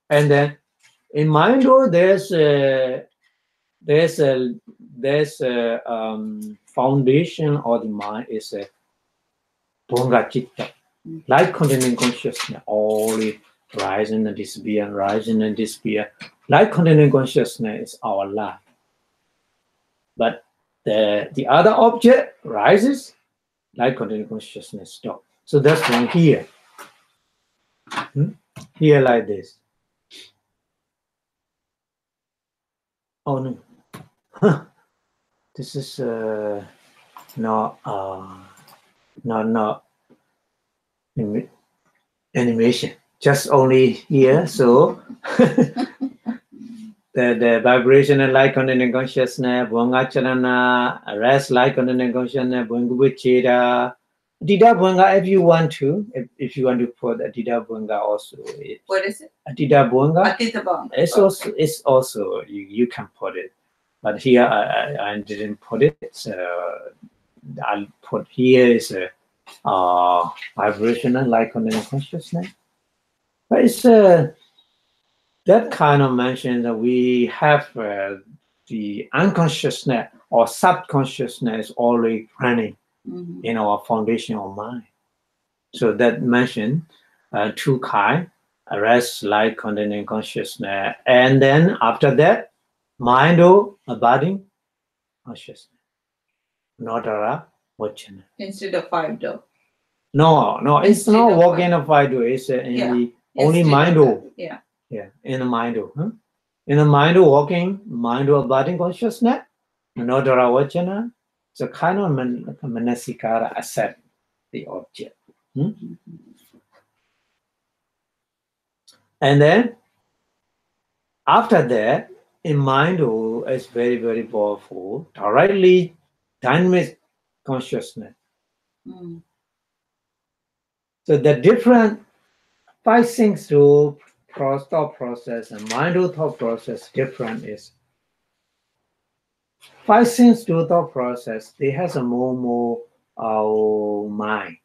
and then in mind, there's a foundation of the mind is a bhanga citta, light containing consciousness, always rising and disappear, rising and disappear. Light containing consciousness is our life. But the other object rises, light containing consciousness stops. So that's one here. Here like this. Oh no. This is not animation. Just only here. So the vibration and light containing consciousness, bhanga chalana, rest light containing consciousness, bhanga vicheda, adhita bhanga if you want to. If you want to put adhita bhanga also. What is it? Adhita bhanga. Adhita bhanga. It's also you can put it. But here I didn't put it. So I'll put here is a vibrational light containing consciousness. But it's that kind of mention that we have the unconsciousness or subconsciousness already running in our foundational mind. So that mentioned 2 kind, rest, light containing consciousness, and then after that, mind or abiding consciousness. Nodara vachana. Instead of 5 though. No, it's not walking of 5 It's in the only mind. Yeah, in the mind. In the mind walking, mind abiding consciousness, nodara vachana. So kind of manasikara accept the object. And then after that, in mind is very, very powerful. Directly dynamic consciousness. So the different 5 things through thought process and mind thought process different is 5 things through thought process. They has a more mind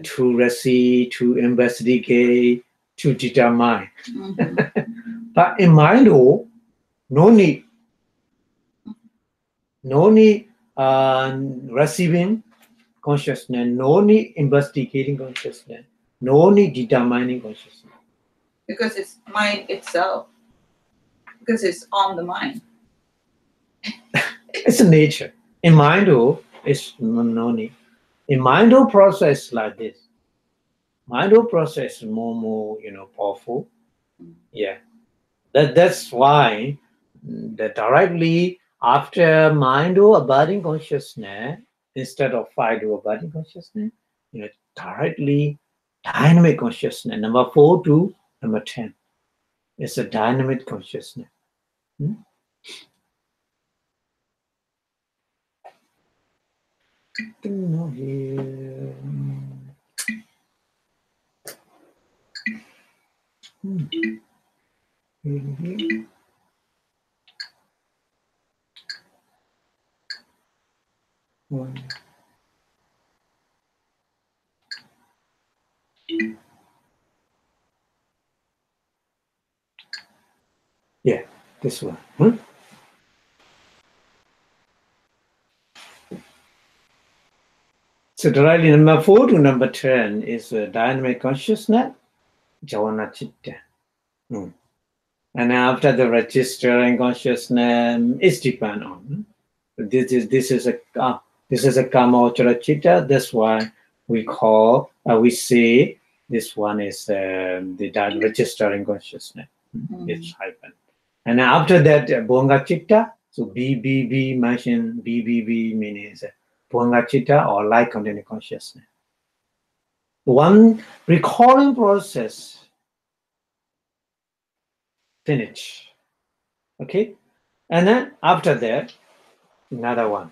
to receive, to investigate, to determine. But in mind, no need receiving consciousness, no need investigating consciousness, no need determining consciousness. Because it's mind itself. Because it's on the mind. It's a nature. In mind, it's no need. In mind, process like this. Mind process is more powerful. Yeah. That's why the directly after mind abiding consciousness, instead of 5 abiding consciousness, directly dynamic consciousness. Number 4 to number 10. It's a dynamic consciousness. Here. Yeah, this one. So directly number 4 to number 10 is dynamic consciousness, javana citta. And after the registering consciousness, it depends on. This is a kamma chitta. That's why we call we say this one is the registering consciousness. It's hyphen. And after that, bhanga chitta. So BBB mentioned. BBB means bhanga chitta or light containing consciousness. One recalling process finish. Okay, and then after that, another one.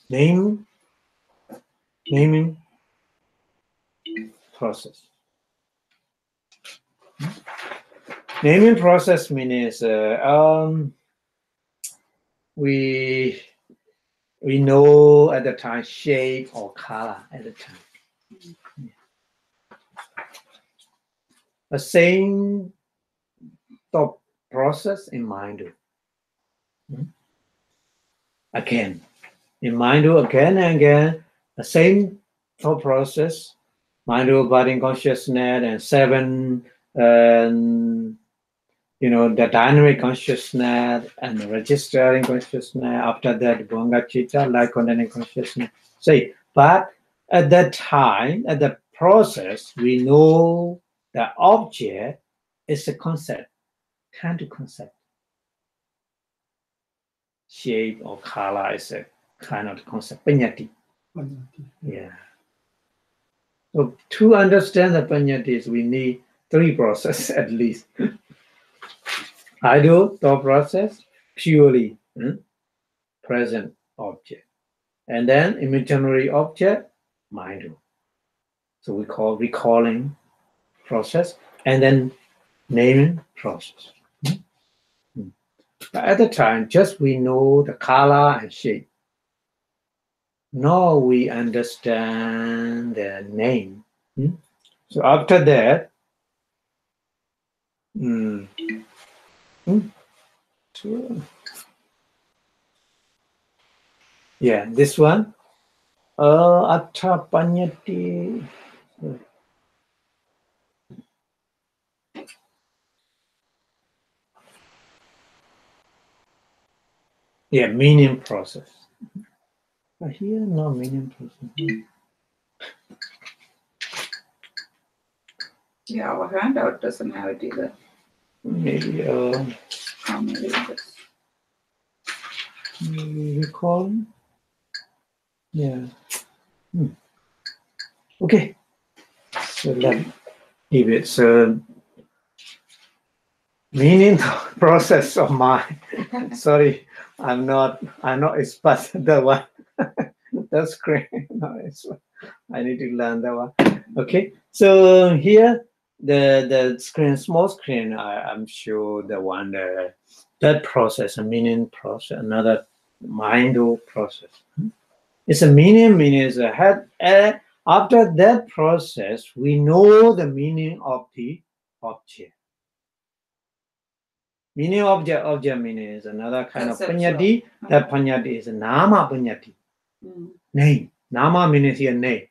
Naming process. Naming process means we know at the time shape or color at the time. The same thought process in mind. Again, in mind again and again, the same thought process, mind body consciousness and seven, the dynamic consciousness and the registering consciousness. After that, bhanga chitta, light containing consciousness. Say, but at that time, at the process, we know the object is a concept, kind of concept. Shape or color is a kind of concept, paññāti. Yeah. So to understand the paññātis, we need three processes at least. I do thought process, purely present object. And then imaginary object, mind. So we call recalling process and then naming process. But at the time, just we know the color and shape. Now we understand the name. So after that, yeah, this one, atta paññāti. Yeah, meaning process. But here, no meaning process. Yeah, our handout doesn't have it either. Maybe recall. Yeah. Okay. So let leave it. So meaning process of mind. Sorry, I'm not expert that one. That's great. No, I need to learn that one. Okay. So here the screen, small screen, I'm sure the one that process, a meaning process, another mind process. It's a meaning is a head. After that process, we know the meaning of the object. Meaning object meaning is another kind of paññāti. That paññāti is a nama paññāti. Name. Nama means here name.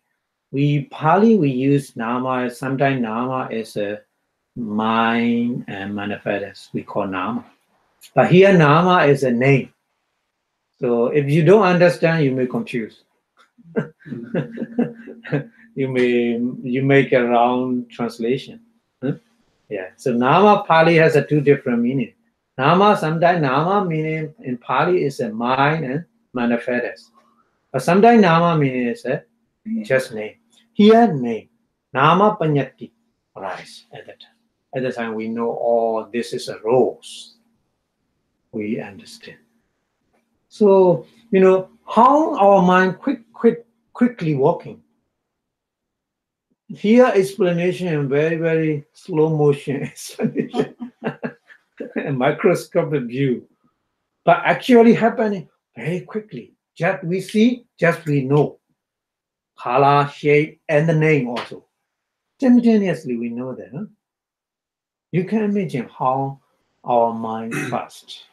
Pali we use nama. Sometimes nama is a mind and manifest. We call nama. But here nama is a name. So if you don't understand, you may confuse. you make a wrong translation. Yeah. So nama Pali has a two different meaning. Nama, sometimes nama meaning in Pali is a mind and manifest. But sometimes nama meaning is a just name. Here name. Nama paññāti arise at that time. At the time we know, oh, this is a rose. We understand. So, how our mind quickly walking. Here explanation in very, very slow motion explanation. A microscopic view. But actually happening very quickly. Just we see, just we know. Color, shape, and the name also. Simultaneously we know that. Huh? You can imagine how our mind fast.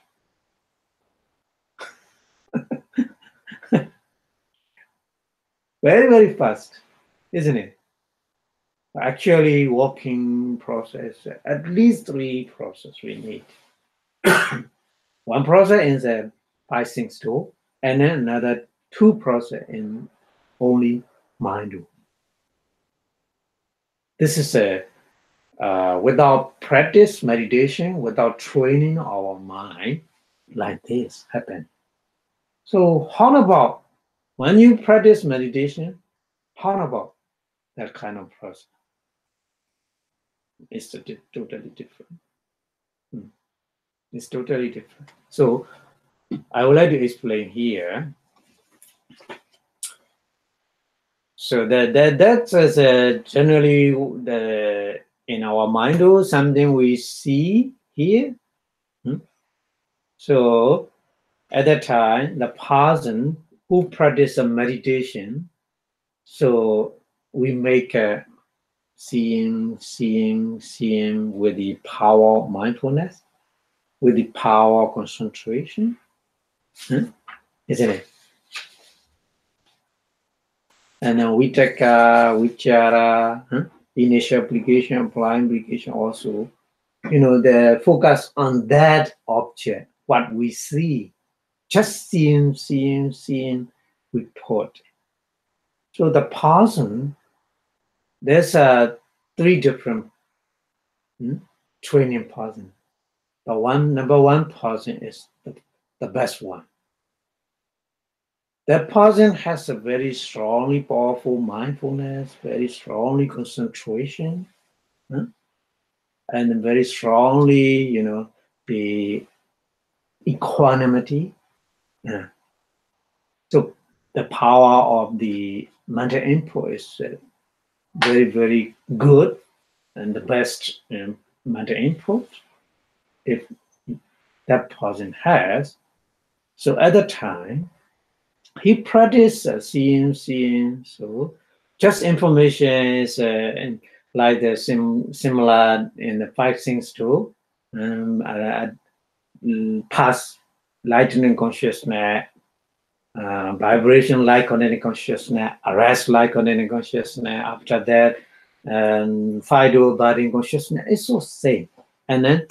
Very, very fast, isn't it? Actually, walking process, at least 3 process we need. One process in the passing stool, and then another 2 process in only mind. This is a without practice, meditation, without training our mind, like this happen. So how about when you practice meditation? How about that kind of process? It's totally different. It's totally different. So I would like to explain here. So that's generally in our mind, something we see here. So at that time, the person who practice a meditation, so we make a seeing with the power of mindfulness, with the power of concentration, isn't it? And then vitakka, vichara, initial application, applied application also, the focus on that object, what we see, just seeing with thought. So the person, there's 3 different training person. The number 1 person is the best one. That person has a very strongly powerful mindfulness, very strongly concentration, and very strongly, the equanimity. So the power of the mental input is very, very good, and the best mental input if that person has. So at the time, he practiced seeing. So just information is like the similar in the 5 things too. Past lightning consciousness, vibration like connected consciousness, arrest like connected consciousness. After that, fido body consciousness is so same. And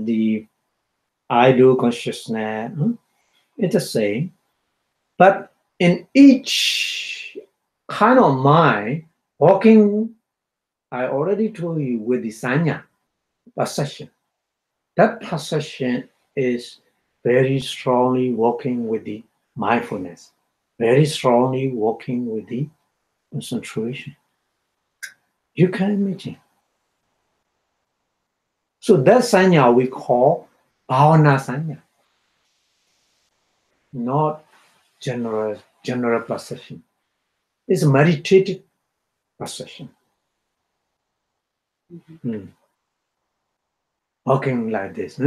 the I do consciousness, it's the same. But in each kind of mind, walking, I already told you with the sanya, perception. That perception is very strongly working with the mindfulness, very strongly working with the concentration. You can imagine. So that sanya we call bhavana sanya, not general perception. It's a meditative perception. Walking like this.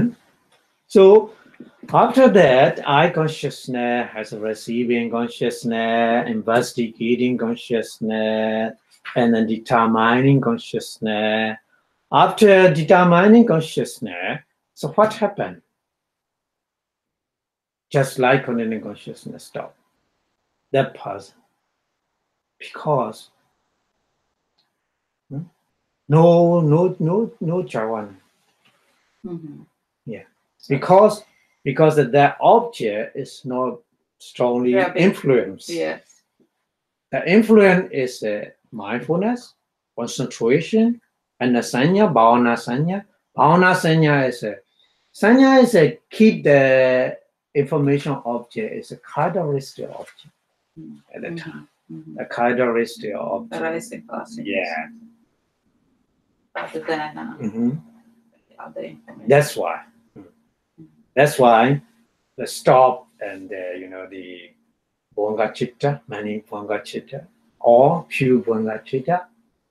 So after that, I consciousness has a receiving consciousness, investigating consciousness, and then determining consciousness. After determining consciousness, so what happened? Just like connecting consciousness stop. That person. Because no javana. Yeah. Because that object is not strongly influenced. Yes. The influence is mindfulness, concentration, and the sanya, bhavana sanya. Bhavana sanya is a keep the information object is a characteristic object at the time. A characteristic object. Arising passing. Yeah. Rather than other information. That's why the stop and the bhanga chitta, many bhanga chitta, or few bhanga chitta,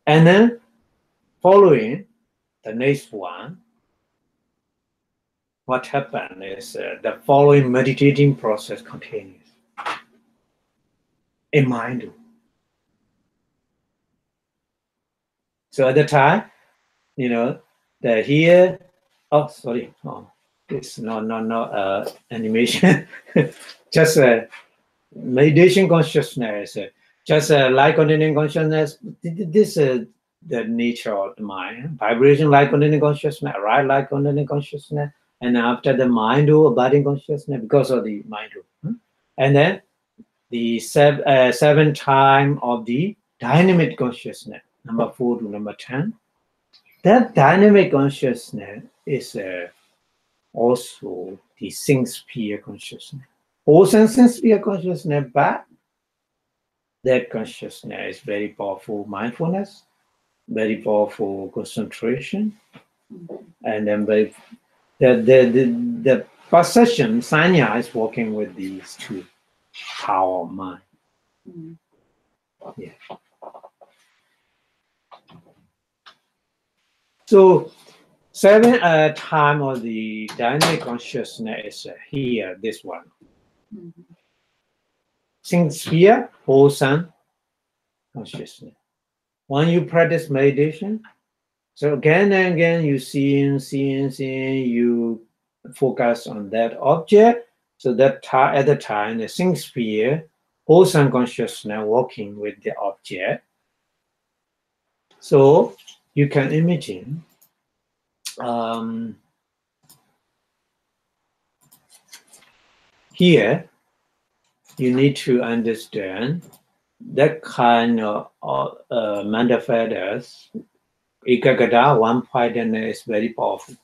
and then following the next one, what happened is the following meditating process continues in mind. So at the time, the here. Oh, sorry. Oh, it's no animation. Just meditation consciousness. Just like continuing consciousness. This the nature of the mind. Vibration like continuing consciousness, right like continuing consciousness, and after the mind do abiding consciousness because of the mind do. And then the seven time of the dynamic consciousness, number 4 to number 10. That dynamic consciousness is also the sphere consciousness. Also sphere consciousness, but that consciousness is very powerful mindfulness, very powerful concentration, and then the perception, sanya, is working with these two power of mind. Yeah. So 7 time of the dynamic consciousness is here, this one. Sphere, wholesome consciousness. When you practice meditation, so again and again you seeing, you focus on that object. So that at the time, the sphere, wholesome consciousness working with the object. So you can imagine here you need to understand that kind of manifestors. Ekaggata, one pointedness, is very powerful.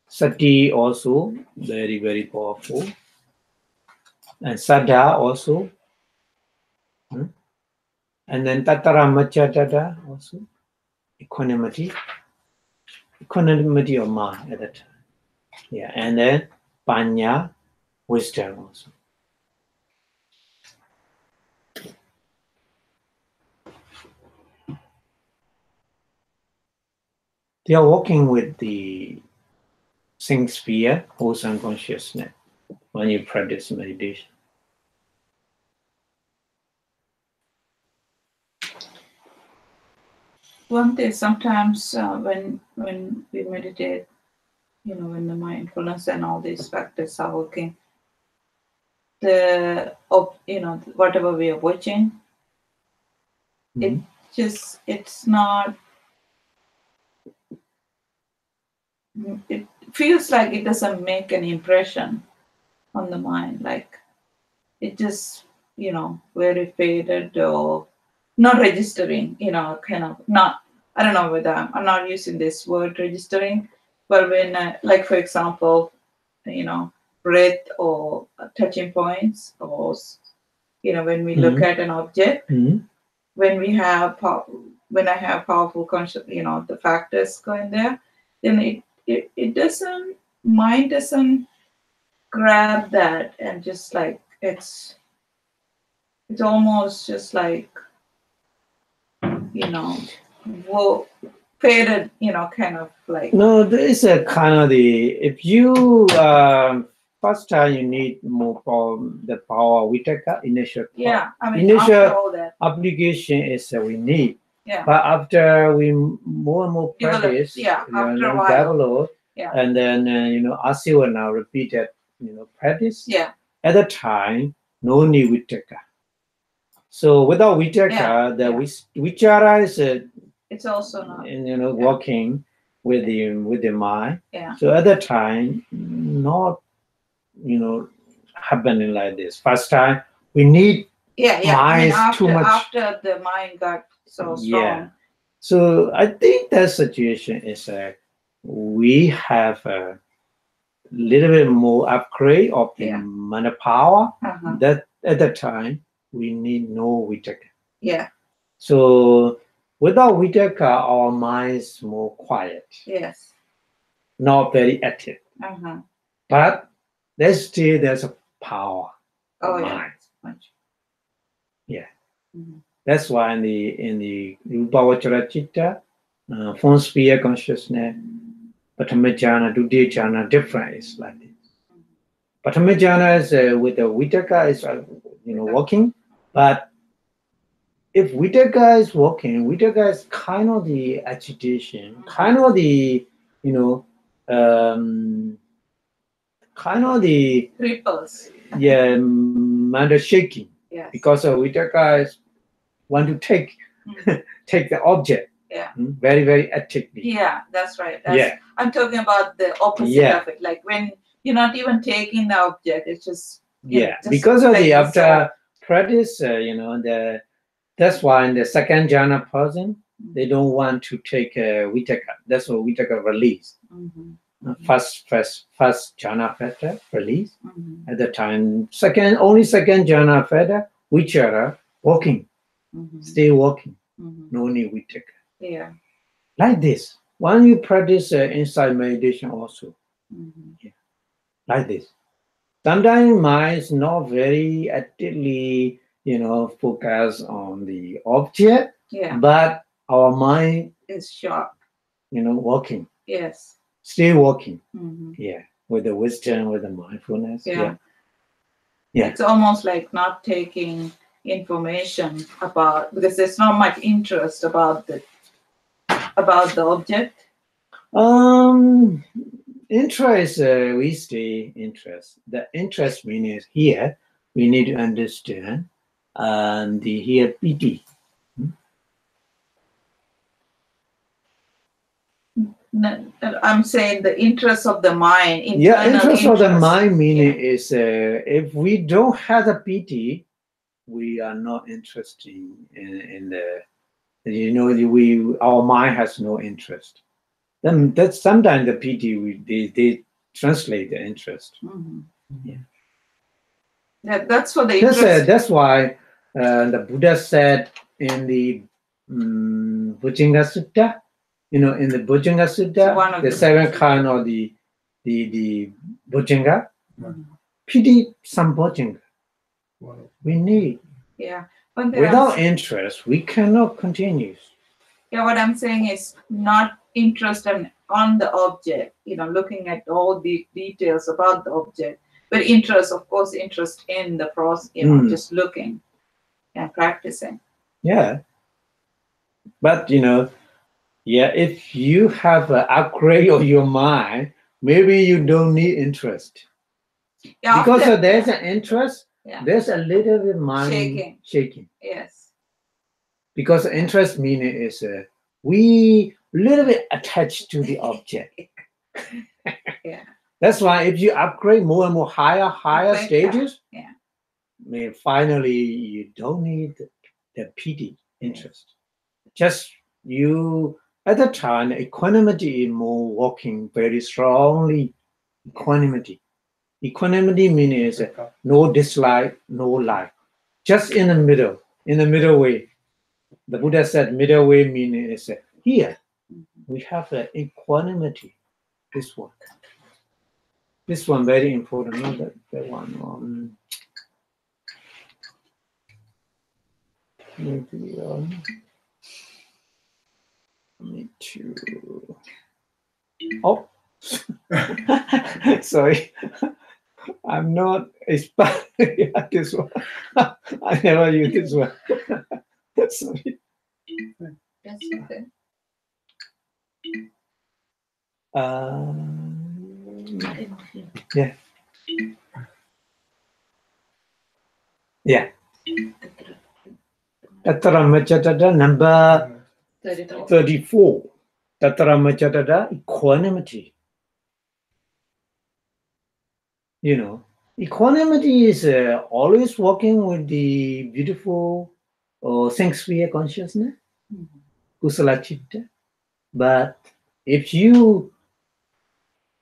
Sati also very, very powerful. And Saddha also. And then Tattara Macchata also. Equanimity of mind at that time. Yeah, and then Panya, wisdom also. They are working with the sphere, wholesome consciousness, when you practice meditation. One thing, sometimes when we meditate, when the mindfulness and all these factors are working, whatever we are watching, it's not. It feels like it doesn't make an impression on the mind, like it just very faded or not registering, kind of not. I don't know whether I'm not using this word registering, but when like for example, breath or touching points, or when we look at an object, when I have powerful conscious, the factors going there, then it doesn't, mind doesn't grab that, and just like it's almost just like faded, kind of like. No, there is a kind of if you first time you need more power, the power viṭṭhabbana, initial power. Yeah, initial after all that application is we need. Yeah. But after we more and more practice, after a while, develop, and then asivana, repeated, practice. Yeah. At the time, no need viṭṭhabbana. So without viṭṭhabbana, the vichara is it's also not. And working with the mind. Yeah. So at that time, not happening like this. First time we need mind too much. After the mind got so strong. Yeah. So I think that situation is we have a little bit more upgrade of the mana power. That at that time we need no viṭṭhabbana. Yeah. So without viṭṭhabbana, our mind is more quiet. Yes. Not very active. But there's a power. Mind. Yeah. That's why in the Rupavachara Chitta, form sphere consciousness, Prathama jhana, Dutiya jhana, different is like this. Prathama jhana is with the viṭṭhabbana is working, but if viṭṭhabbana is working, viṭṭhabbana is kind of the agitation, kind of the kind of the ripples. Yeah, mind shaking. Yes. Because viṭṭhabbana is want to take the object. Yeah. Very, very actively. Yeah, that's right. Yeah. I'm talking about the opposite of it. Like when you're not even taking the object, it's just just because of like the this after practice, that's why in the second jhana person, they don't want to take viṭṭhabbana. That's what viṭṭhabbana release. First jhana feta release. At the time, only second jhana feta, vichara, walking. Stay walking. No need viṭṭhabbana. Yeah. Like this. When you practice inside meditation also. Like this. Sometimes mind is not very actively, focused on the object. Yeah. But our mind is sharp. Walking. Yes. Stay walking. With the wisdom, with the mindfulness. Yeah. It's almost like not taking information about, because there's not much interest about the object. Interest, we stay interest. The interest means here we need to understand and here piti. I'm saying the interest of the mind. Interest of the mind meaning is if we don't have the piti, we are not interested in the. Our mind has no interest. Then that's sometimes the piti they translate the interest. That's for the interest. That's why the Buddha said in the Bojjhanga Sutta. In the Bojjhanga Sutta, the seven kind of the Bojjhanga, piti sambojjhanga. We need. Yeah. Without interest, we cannot continue. Yeah, what I'm saying is not interest on the object, looking at all the details about the object, but interest, of course, interest in the process, just looking and practicing. Yeah. But, if you have an upgrade of your mind, maybe you don't need interest. Yeah, because there's an interest, there's a little bit mind shaking. Yes. Because interest meaning is we little bit attached to the object. That's why if you upgrade more and more higher stages, finally you don't need the piti interest. Just you at the time equanimity is more working very strongly. Equanimity means no dislike, no like, just in the middle way. The Buddha said middle way meaning is here we have an equanimity. This one very important. Not that one. Maybe me too. Oh, sorry. I'm not expert at this one. I never use this one. Sorry. That's okay. Yeah. Tattara number 34. Tattara equanimity. Equanimity is always working with the beautiful sphere consciousness, kusala chitta. But if you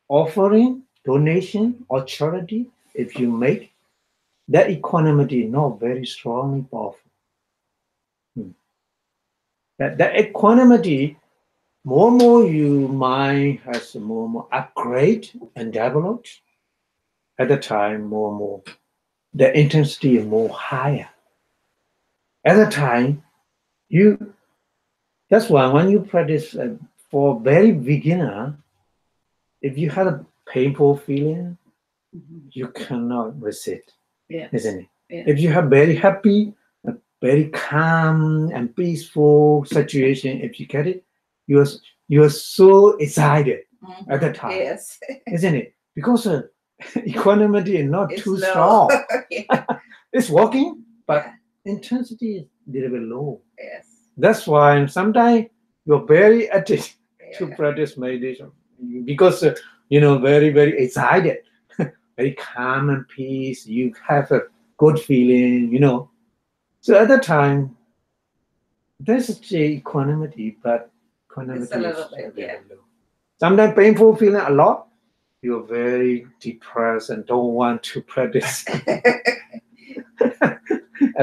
offering donation or charity, if you make, that equanimity is not very strongly powerful. That equanimity, more and more your mind has more and more upgrade and developed. At the time, more and more, the intensity is more higher. At the time, that's why when you practice for very beginner, if you have a painful feeling, you cannot resist, isn't it? Yeah. If you have very happy, very calm and peaceful situation, if you get it, you're so excited at the time, isn't it? Because equanimity is not too strong. It's working, but intensity is a little bit low. Yes. That's why sometimes you're very addicted to practice meditation because very, very excited, very calm and peace. You have a good feeling, So at the time, there's equanimity, but equanimity It's a little is bit, very low. Sometimes painful feeling a lot. You're very depressed and don't want to practice at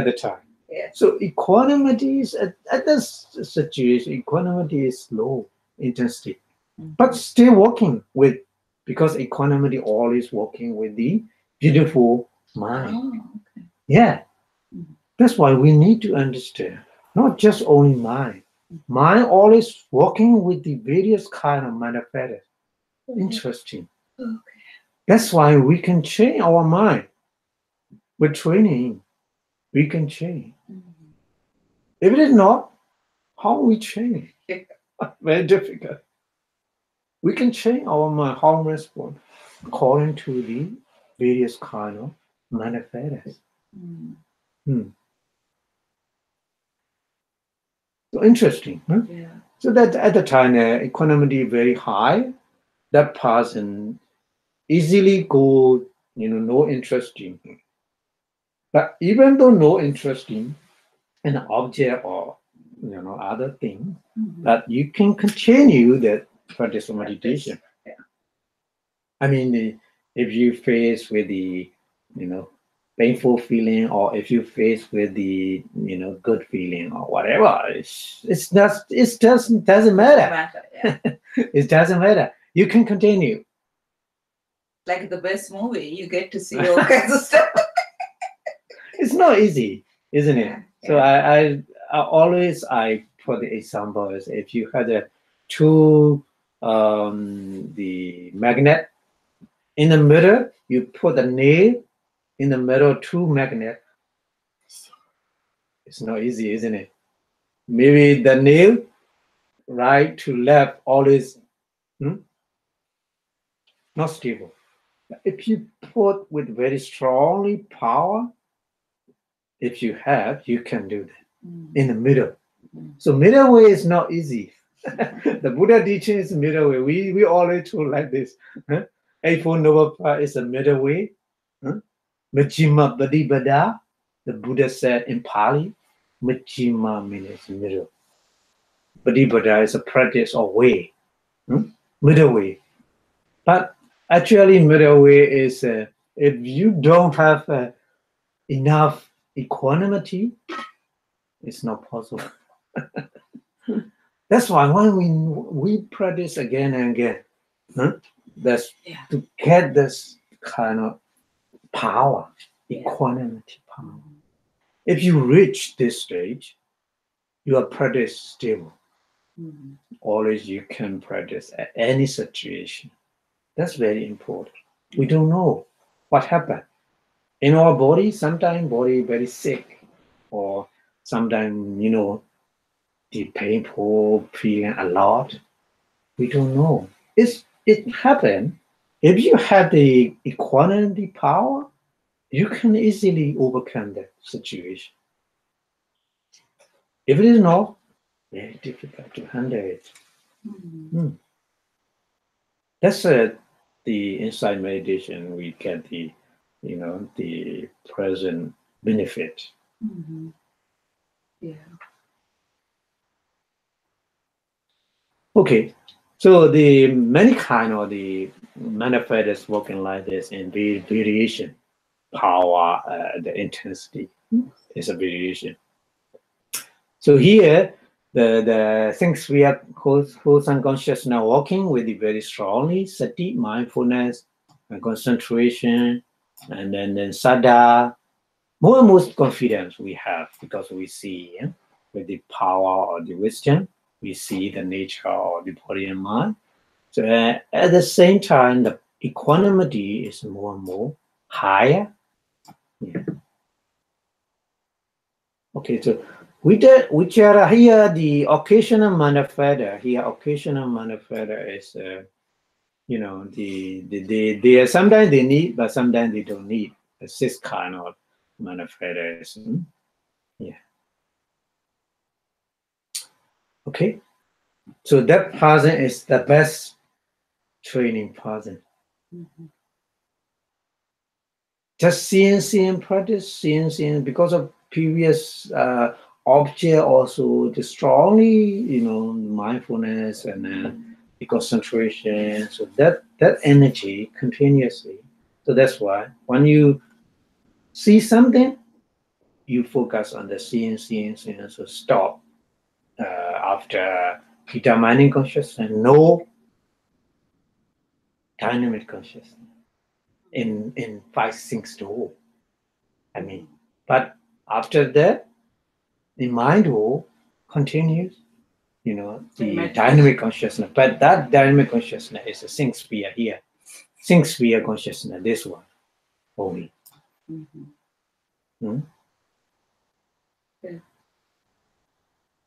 the time. Yeah. So equanimity is at this situation, equanimity is low intensity, but still working with, because equanimity always working with the beautiful mind. Oh, okay. Yeah. That's why we need to understand, not just only mind. Mind always working with the various kind of manifestation. Interesting. Okay. That's why we can change our mind. With training, we can change. If it is not, how we change? Very difficult. We can change our mind, how we respond, according to the various kind of manifestation. So interesting, huh? Yeah. So that at the time, equanimity very high, that person easily go, no interest in. But even though no interest in an object or other thing, that you can continue that practice of meditation. Yeah. I mean, if you face with the painful feeling, or if you face with the good feeling or whatever, it doesn't matter. Yeah. It doesn't matter. You can continue. Like the best movie, you get to see all kinds of stuff. It's not easy, isn't it? Yeah, So I always put the example is, if you had two the magnet in the middle, you put the nail in the middle, two magnet. It's not easy, isn't it? Maybe the nail right to left always not stable. If you put with very strongly power, if you have, you can do that in the middle. So middle way is not easy. The Buddha teaching is middle way. We always told like this. Eightfold Noble Path is a middle way. Majjhima Patipada, the Buddha said in Pali. Majjhima means middle. Patipada is a practice or way. Middle way. But actually middle way is if you don't have enough equanimity, it's not possible. That's why when we practice again and again, that's to get this kind of power, equanimity power. If you reach this stage, you are practice stable. Always you can practice at any situation. That's very important. We don't know what happened in our body. Sometimes body very sick, or sometimes the painful feeling a lot. We don't know. It happened. If you have the equanimity power, you can easily overcome that situation. If it is not, very difficult to handle it. That's the inside meditation. We get the the present benefit. Yeah. Okay, so the many kind of the manifest is working like this in variation. Power, the intensity is a variation. So here, the things we are wholesome consciousness working with it very strongly: sati, mindfulness, and concentration, and then saddha. More and more confidence we have, because we see with the power or the wisdom, we see the nature of the body and mind. So at the same time, the equanimity is more and more higher. Yeah. Okay, so which are here the occasional manifesta. Here, occasional manifesta is they are sometimes they need, but sometimes they don't need. It's this kind of manifestation. Yeah. Okay. So that person is the best training person. Just seeing practice, seeing because of previous object also the strongly, mindfulness and then the concentration. So that energy continuously. So that's why when you see something, you focus on the seeing. So stop after determining consciousness, no dynamic consciousness in 5, 6 to. But after that, the mind will continues, the dynamic consciousness. But that dynamic consciousness is a think sphere here. Think sphere consciousness, this one only. Yeah.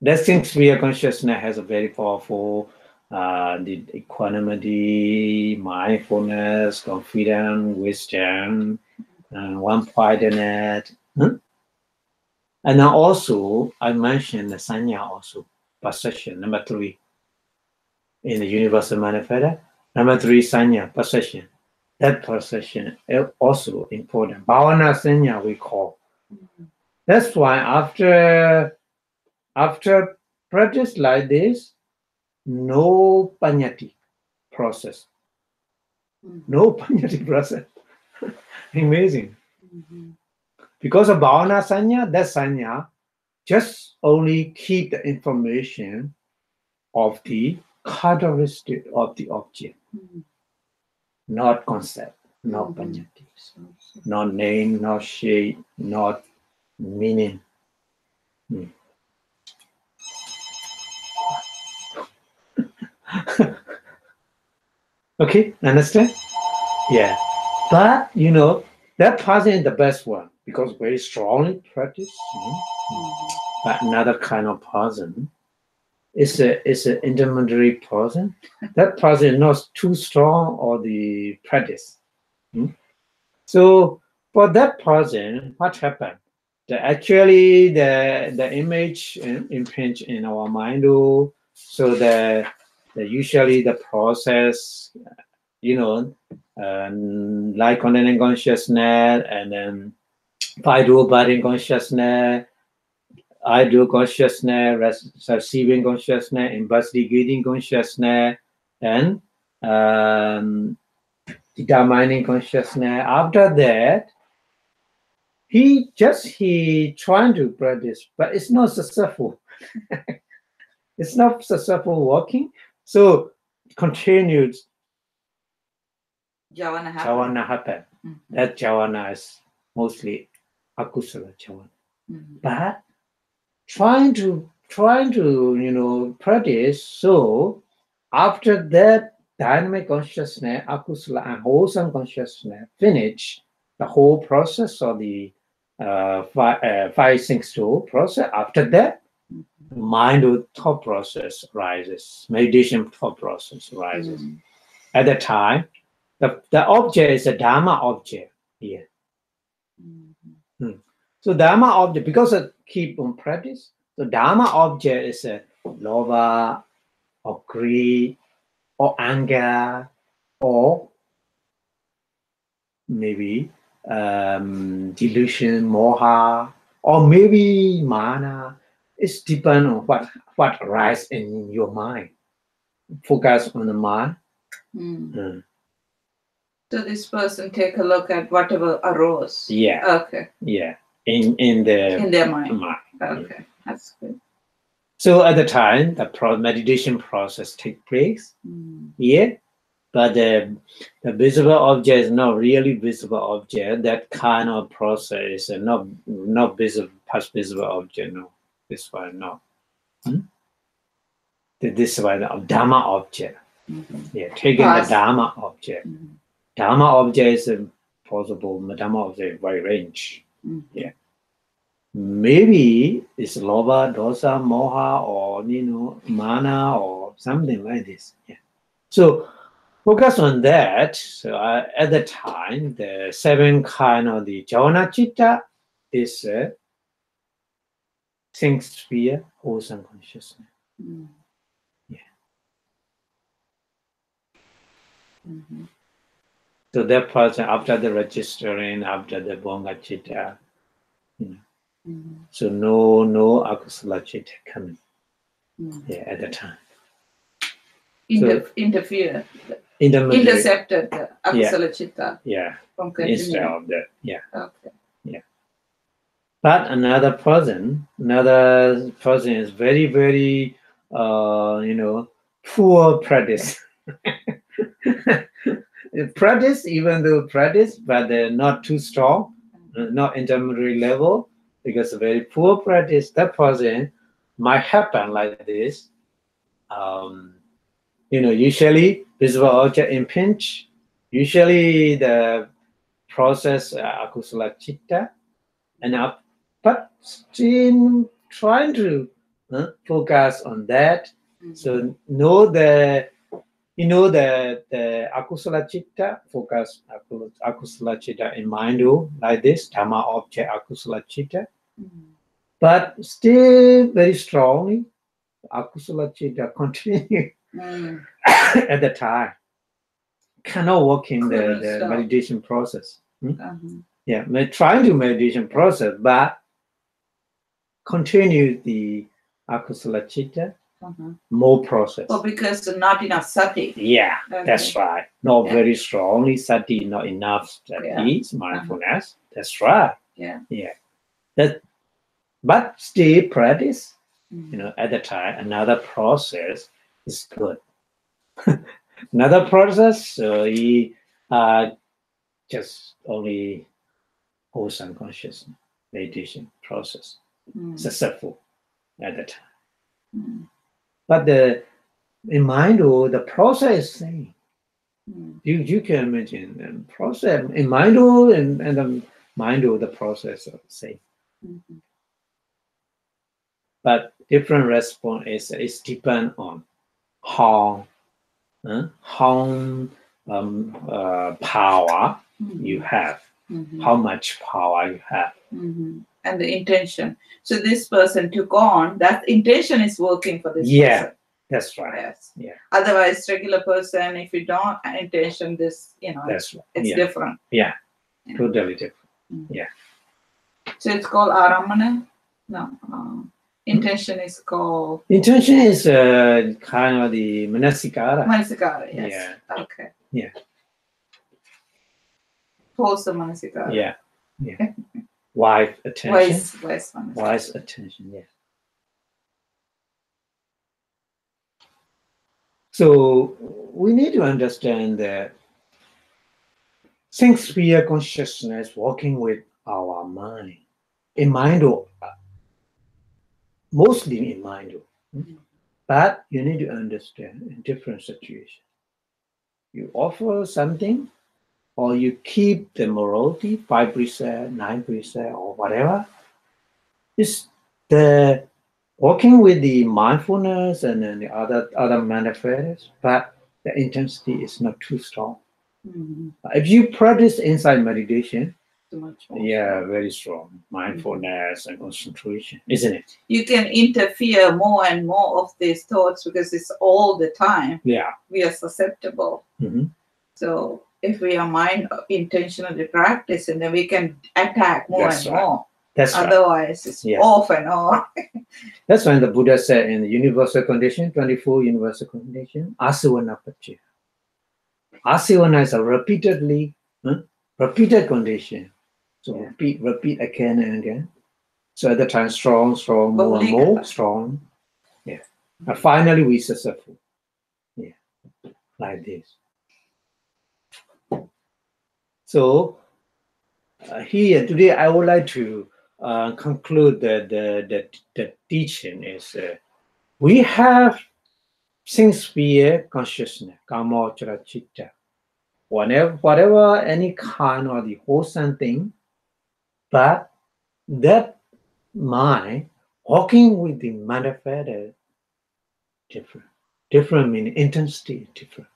That think sphere consciousness has a very powerful the equanimity, mindfulness, confidence, wisdom, and one-pointedness. And now also, I mentioned the sanya also, perception, number 3 in the universal manifesta. Number 3, sanya, perception. That perception is also important. Bhavana sanya we call. That's why after practice like this, no pañca process. No pañca process. Amazing. Because of bhavana sanya, that sanya just only keep the information of the characteristic of the object, not concept, not pañca, not name, not shape, not meaning. Okay, understand? Yeah. But that person is the best one because very strongly practice. But another kind of person is an intermediary person. That person is not too strong or the practice. So for that person, what happened? Actually the image imprints in our mind. So the usually the process, like content consciousness, and then I do body consciousness, I do consciousness, receiving consciousness, investigating consciousness, and determining consciousness. After that, he trying to practice, but it's not successful. It's not successful working. So continued Javana happen. That javana is mostly akusala javana. But trying to practice. So after that dynamic consciousness, akusala and wholesome consciousness finish the whole process of the 5, 6 to process. After that, mind thought process rises, meditation thought process rises. At the time, the object is a Dharma object here. So Dharma object, because I keep on practice, the Dharma object is a lova, or greed, or anger, or maybe delusion, moha, or maybe mana. It depends on what arises in your mind. Focus on the mind. So this person take a look at whatever arose. Yeah. Okay. Yeah. In their mind. Okay, yeah. That's good. So at the time, the meditation process takes place. Yeah. But the visible object is not really visible object. That kind of process is not visible, past visible object. No, this one no. This one the Dharma object. Yeah, taking the Dharma object. Dharma object is possible. Dharma object very range. Yeah. Maybe it's lova, dosa, moha, or mana, or something like this. Yeah. So focus on that. So at the time, the 7 kind of the javana citta is think sphere, wholesome consciousness. Yeah. So that person, after the registering, after the bonga chitta, so no akusala chitta coming at the time. Intercepted the akusala chitta from continuing. Instead of that, Okay. But another person is very, very, poor practice. Practice, even though practice, but they're not too strong, not intermediate level, because very poor practice. That person might happen like this. Usually visible object impinge. Usually the process akusala chitta, and up, but still trying to focus on that. So the akusala chitta, focus akusala chitta in mind like this, dhamma object akusala chitta, but still very strongly akusala chitta continue at the time. Cannot work in the meditation process. Trying to meditation process, but continue the akusala chitta, more process. Oh, because not enough sati. That's right. Not very strongly sati, not enough sati, mindfulness. That's right. But still practice. At the time, another process is good. Another process, he just only wholesome consciousness meditation process successful at the time. But in mind, the process is same. You can imagine the process in mind and the mind, the process are the same. But different response is depend on how power you have, how much power you have, and the intention. So this person took on that intention is working for this person. That's right. Otherwise, regular person, if you don't intention this, that's right. It's different. Totally different. So it's called aramana. No. Intention is called. Intention is kind of the manasikara. Manasikara, yes. Okay. Wholesome manasikara. Wise attention. Wise attention. So we need to understand that since we are consciousness working with our mind, in mind, mostly in mind, but you need to understand in different situations. You offer something, or you keep the morality, 5%, 9%, or whatever. It's the working with the mindfulness and then the other manifests, but the intensity is not too strong. If you practice inside meditation, much more. Very strong mindfulness and concentration, isn't it? You can interfere more and more of these thoughts because it's all the time. We are susceptible. So if we are mind intentionally practicing, then we can attack more and more. Otherwise, it's off and on. That's when the Buddha said in the universal condition, 24 universal condition, asivana paccaya. Asivana is a repeated condition. So repeat again and again. So at the time, strong, more and more, strong. And finally, we successful. Like this. So here today, I would like to conclude that the teaching is we have since we are consciousness, kamma chitta, whatever any kind of the wholesome thing, but that mind walking with the manifest different meaning, intensity different.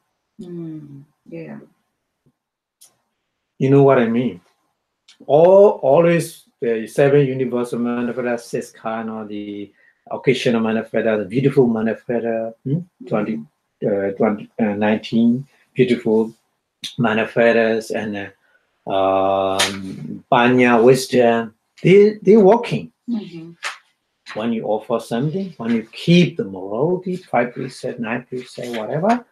You know what I mean? Always the 7 universal manifest, 6 kind of the occasional manifest, the beautiful manifest, 19 beautiful manifestors and pañca, wisdom, they're working. When you offer something, when you keep the morality, 5 precepts, 9 precepts, whatever,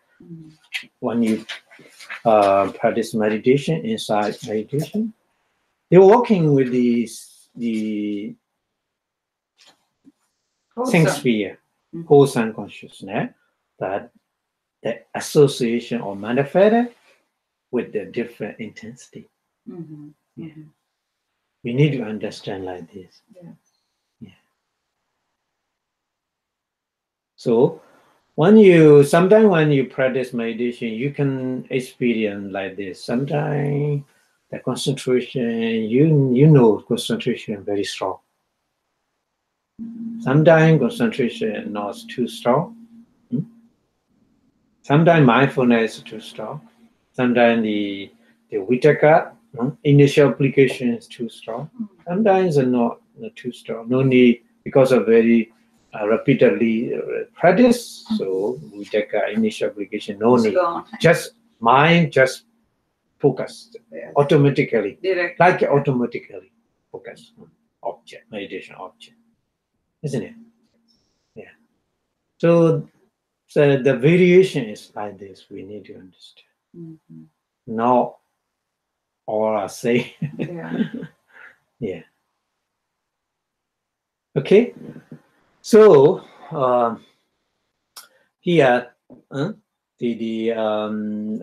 when you practice meditation, inside meditation, they're working with the thing sphere, wholesome consciousness, that the association or manifested with the different intensity. We need to understand like this. So sometimes when you practice meditation, you can experience like this. Sometimes the concentration, you know concentration very strong. Sometimes concentration not too strong. Sometimes mindfulness is too strong. Sometimes the vuṭṭhabbana, initial application is too strong. Sometimes it's not too strong. No need, because of very repeatedly practice. So vuṭṭhabbana, initial application, no need. Just mind, just focus automatically, like automatically focus on object, meditation object, isn't it? Yeah. So the variation is like this. We need to understand. Not all are same. Yeah. Okay. So here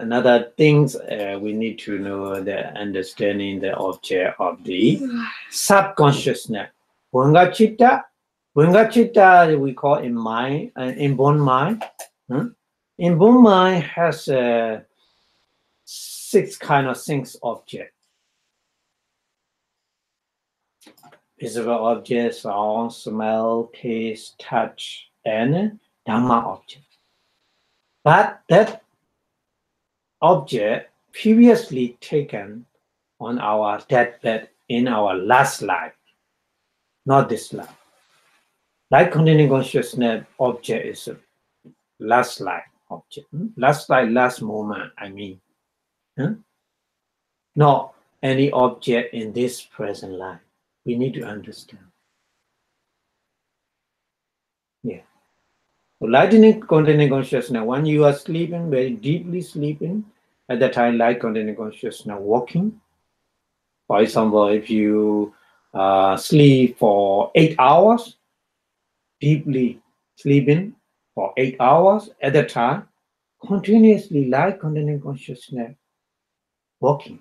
another things we need to know, the understanding the object of the subconsciousness. Viññāṇa-satti, we call in mind, inborn mind. Inborn mind has 6 kind of things object. Visible objects, sound, smell, taste, touch, and Dhamma object. But that object previously taken on our deathbed in our last life, not this life. Life containing consciousness object is a last life object. Last life, last moment, I mean. Not any object in this present life. We need to understand. Yeah. So light containing consciousness, when you are sleeping, very deeply sleeping, at that time light containing consciousness walking. For example, if you sleep for 8 hours, deeply sleeping for 8 hours, at that time, continuously light containing consciousness walking.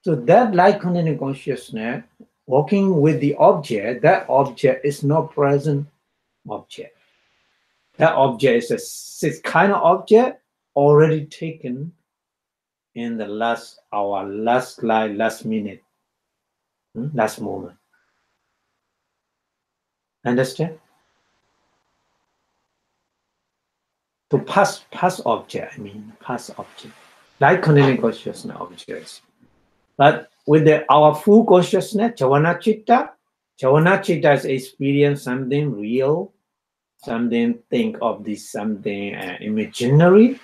So that light containing consciousness working with the object, that object is not present object. That object is a kind of object already taken in the last hour, last life, last minute, last moment. Understand? So past object, I mean past object. Light containing consciousness objects. But with our full consciousness, javana-citta is experience something real, something think of this something imaginary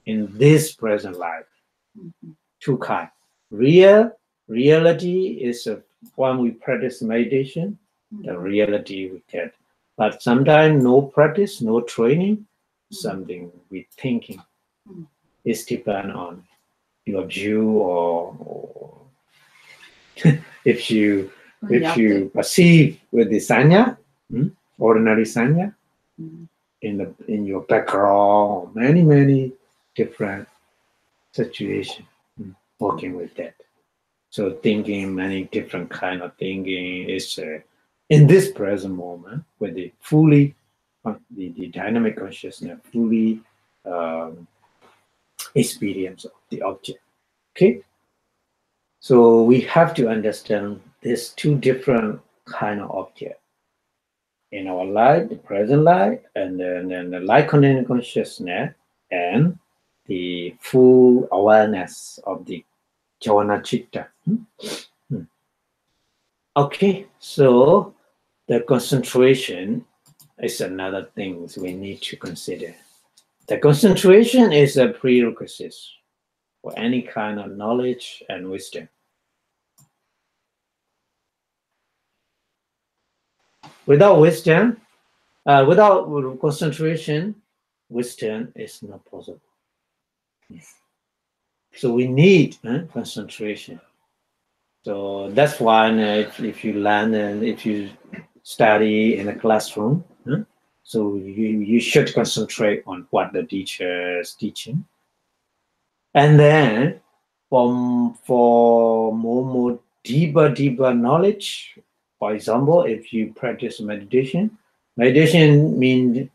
in this present life. 2 kinds. Reality is when we practice meditation, the reality we get. But sometimes no practice, no training, something we thinking. It depends on your view or if you perceive with the sanya, ordinary sanya, in your background, many different situations, working with that. So thinking many different kind of thinking is in this present moment with the fully the dynamic consciousness fully experience of the object. Okay. So we have to understand these 2 different kind of objects in our life, the present life, and then the light containing consciousness and the full awareness of the javana-citta. Okay, so the concentration is another thing we need to consider. The concentration is a prerequisite or any kind of knowledge and wisdom. Without wisdom, without concentration, wisdom is not possible. So we need concentration. So that's why if you learn and if you study in a classroom, so you should concentrate on what the teacher is teaching. And then for more deeper knowledge, for example, if you practice meditation means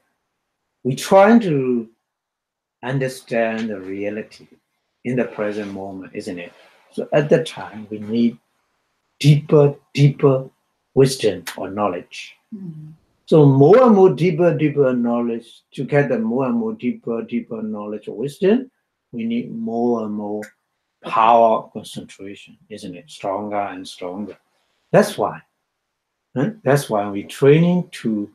we try to understand the reality in the present moment, isn't it? So at that time, we need deeper wisdom or knowledge. So more and more deeper knowledge, to get the more and more deeper knowledge or wisdom, we need more and more power concentration, isn't it? Stronger and stronger. That's why. That's why we're training to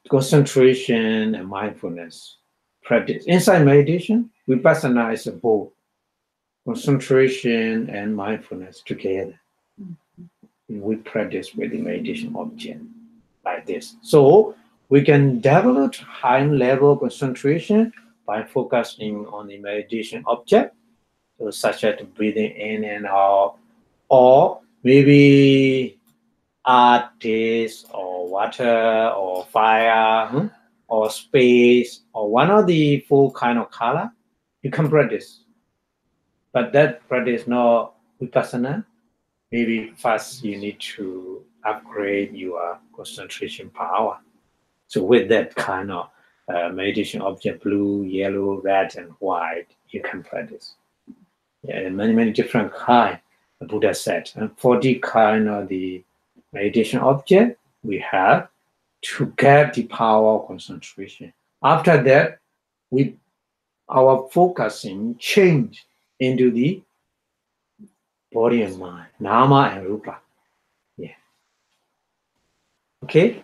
concentration and mindfulness practice. Inside meditation, vipassana is both concentration and mindfulness together. We practice with the meditation object like this. So we can develop high level concentration by focusing on the meditation object, so such as breathing in and out, or maybe artist or water or fire or space or one of the four kind of color. You can practice, but that practice not vipassana. Maybe first you need to upgrade your concentration power. So with that kind of meditation object, blue, yellow, red, and white, you can practice. Yeah, many different kind. The Buddha said, and 40 kind of the meditation object we have to get the power of concentration. After that, our focusing change into the body and mind, nama and rupa. Yeah. Okay.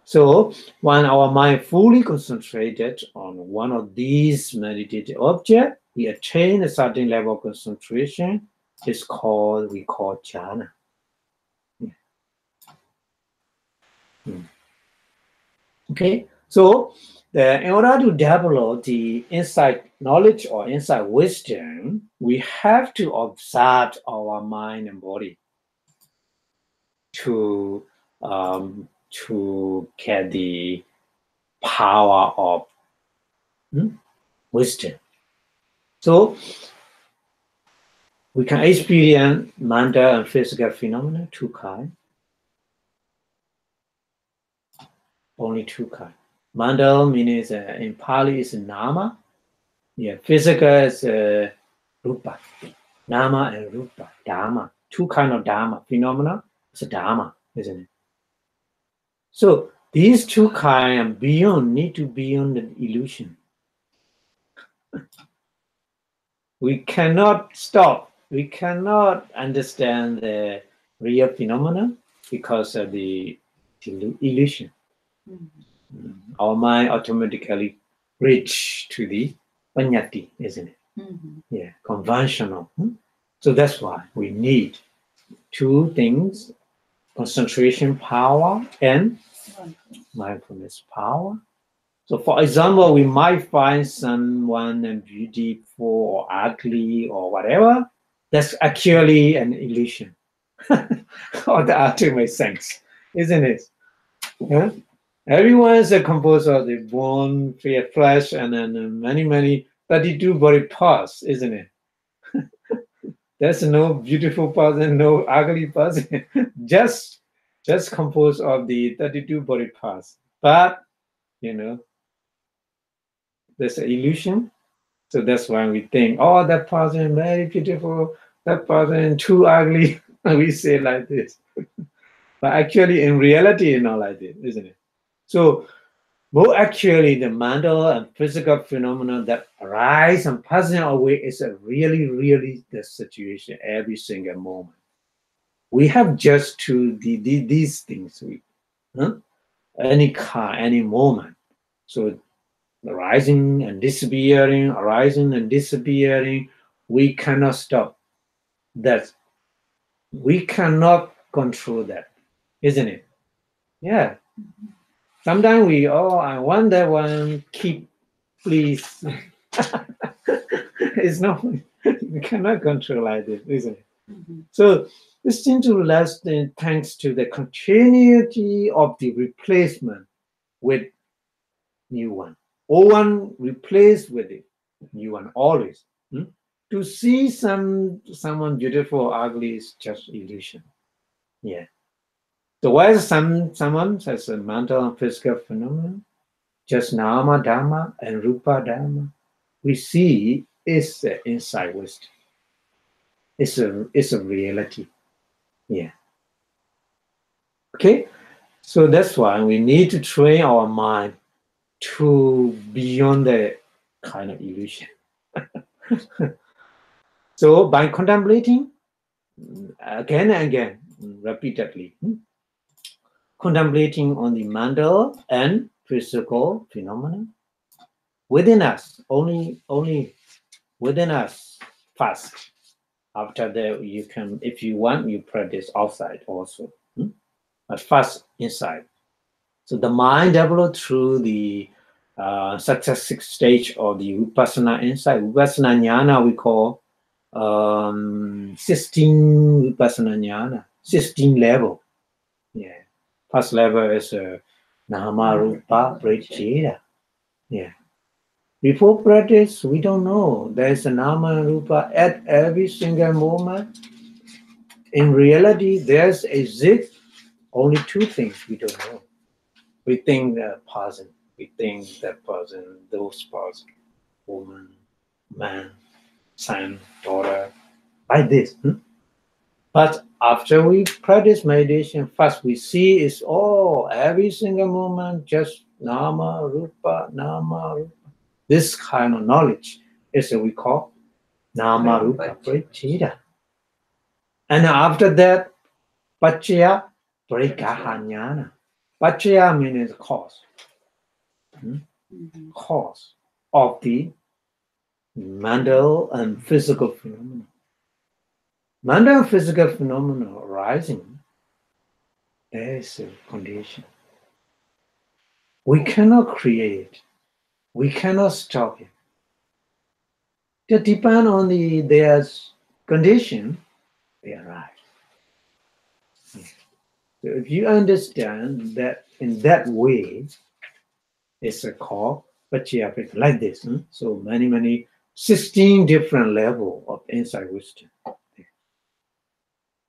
So when our mind fully concentrated on one of these meditative objects, we attain a certain level of concentration. We call jhana. Yeah. Okay. So in order to develop the insight knowledge or insight wisdom, we have to observe our mind and body to get the power of wisdom. So we can experience mental and physical phenomena, two kinds. Only two kinds. Mental means in Pali is nama. Yeah, physical is rupa. Nama and rupa, dharma. Two kind of dharma. Phenomena is a dharma, isn't it? So these two kinds need to be beyond the illusion. We cannot stop. We cannot understand the real phenomena because of the illusion. Our mind automatically reach to the pañca-dvārika-javana, isn't it? Yeah, conventional. So that's why we need two things: concentration power and mindfulness power. So for example, we might find someone beautiful or ugly or whatever. That's actually an illusion or the ultimate sense, isn't it? Yeah? Everyone is composed of the bone, flesh, and then many 32 body parts, isn't it? There's no beautiful person, no ugly person, just composed of the 32 body parts. But there's an illusion. So that's why we think, oh, that person very beautiful, that person too ugly. We say like this. But actually, in reality, it's not like this, isn't it? So more actually, the mental and physical phenomena that arise and passing away is a really the situation every single moment. We have just to these things, any kind, any moment. So arising and disappearing, we cannot stop that. We cannot control that, isn't it? Yeah. Sometimes we, I want that one, keep, please. It's not, we cannot control like this, isn't it? So this seems to last thanks to the continuity of the replacement with new one. Old one replaced with it, new one always. To see someone beautiful or ugly is just illusion. Yeah. So why is someone as a mental and physical phenomenon? Just nama dhamma and rupa dhamma. We see is the inside wisdom. It's a reality. Yeah. Okay. So that's why we need to train our mind to beyond the kind of illusion. So by contemplating again and again, repeatedly, contemplating on the mental and physical phenomena within us, only within us first. After that, you can, if you want, you practice outside also, but first inside. So the mind develops through the successive stage of the vipassana insight. Vipassana jnana we call 16 vipassana jnana, 16 level. Yeah. First level is nama rupa preceda. Yeah. Before practice, we don't know. There's a nama and rupa at every single moment. In reality, there's exist only two things we don't know. We think that person, we think that person, those person, woman, man, son, daughter, like this. But after we practice meditation, first we see is every single moment, just nama, rupa, nama, rupa. This kind of knowledge is what we call nama, rupa, preceda. And after that, pañca-dvārika-javana. Paccaya means cause. Cause of the mental and physical phenomena. Mental and physical phenomena arising, there is a condition. We cannot create it. We cannot stop it. They depend on their condition, they arise. So if you understand that in that way, it's a call, paccaya-dvārika, like this. So many 16 different levels of insight wisdom.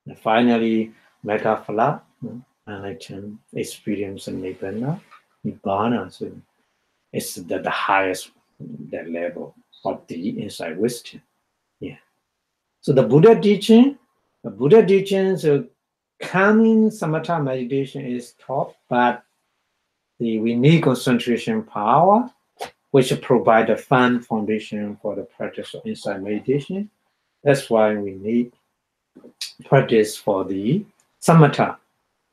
And finally, metta-phala, enlightenment, experience and nibbana. So it's the highest that level of the insight wisdom. Yeah. So the Buddha teaching, so calming samatha meditation is taught, but we need concentration power, which provide a firm foundation for the practice of insight meditation. That's why we need practice for the samatha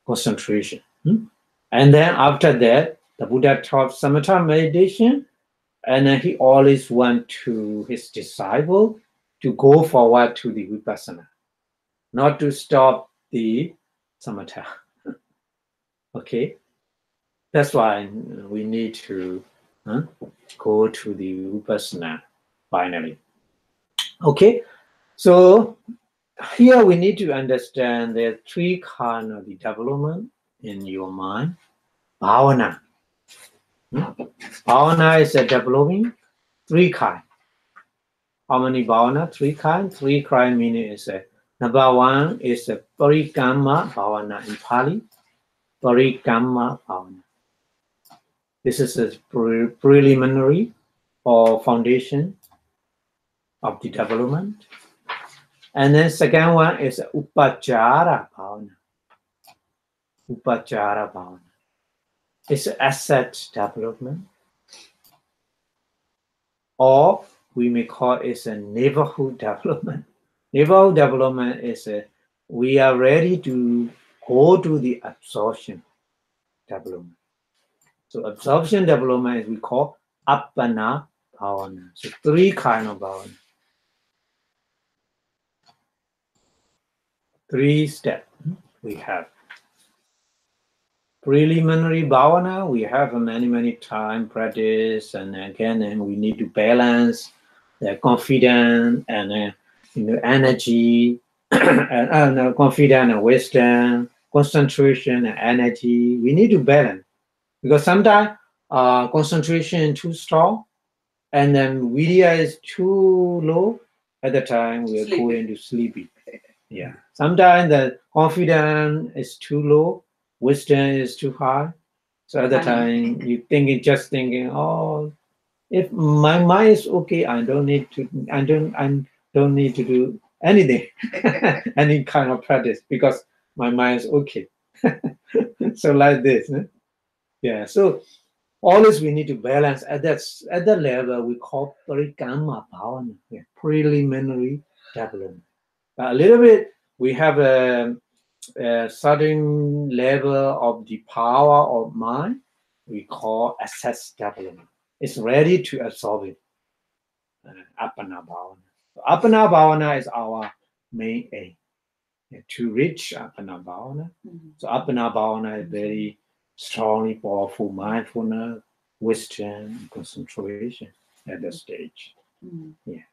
concentration. And then after that, the Buddha taught samatha meditation, and then he always went to his disciple to go forward to the vipassana, not to stop the samatha. Okay, that's why we need to go to the vipassana finally. Okay, so here we need to understand there are three kinds of the development in your mind. Bhavana. Bhavana is a developing three kinds. How many bhavana? Three kinds. Three kinds meaning is number one is a parikamma bhavana in Pali. Parikamma bhavana. This is a preliminary or foundation of the development. And then second one is upekkhā bhavana. Upekkhā bhavana. It's asset development. Or we may call it a neighborhood development. Neighborhood development is we are ready to go to the absorption development. So absorption development is we call appana bhavana. So three kinds of bhavana. 3 steps. We have preliminary bhavana. We have many time practice, and again, and we need to balance the confidence and energy, and confidence and wisdom, concentration and energy. We need to balance, because sometimes concentration is too strong, and then vidya is too low. At the time we are going to sleepy. Yeah. Sometimes the confidence is too low, wisdom is too high. So at the time you just thinking, oh, if my mind is okay, I don't need to do anything, any kind of practice, because my mind is okay. So like this. Yeah. So always we need to balance at that level. We call parikamma-bhavana, preliminary development. A little bit, we have a certain level of the power of mind. We call access development. It's ready to absorb it. Appana-bhavana. So appana-bhavana is our main aim, to reach appana-bhavana. So appana-bhavana is very strongly powerful mindfulness, wisdom, and concentration at that stage. Yeah.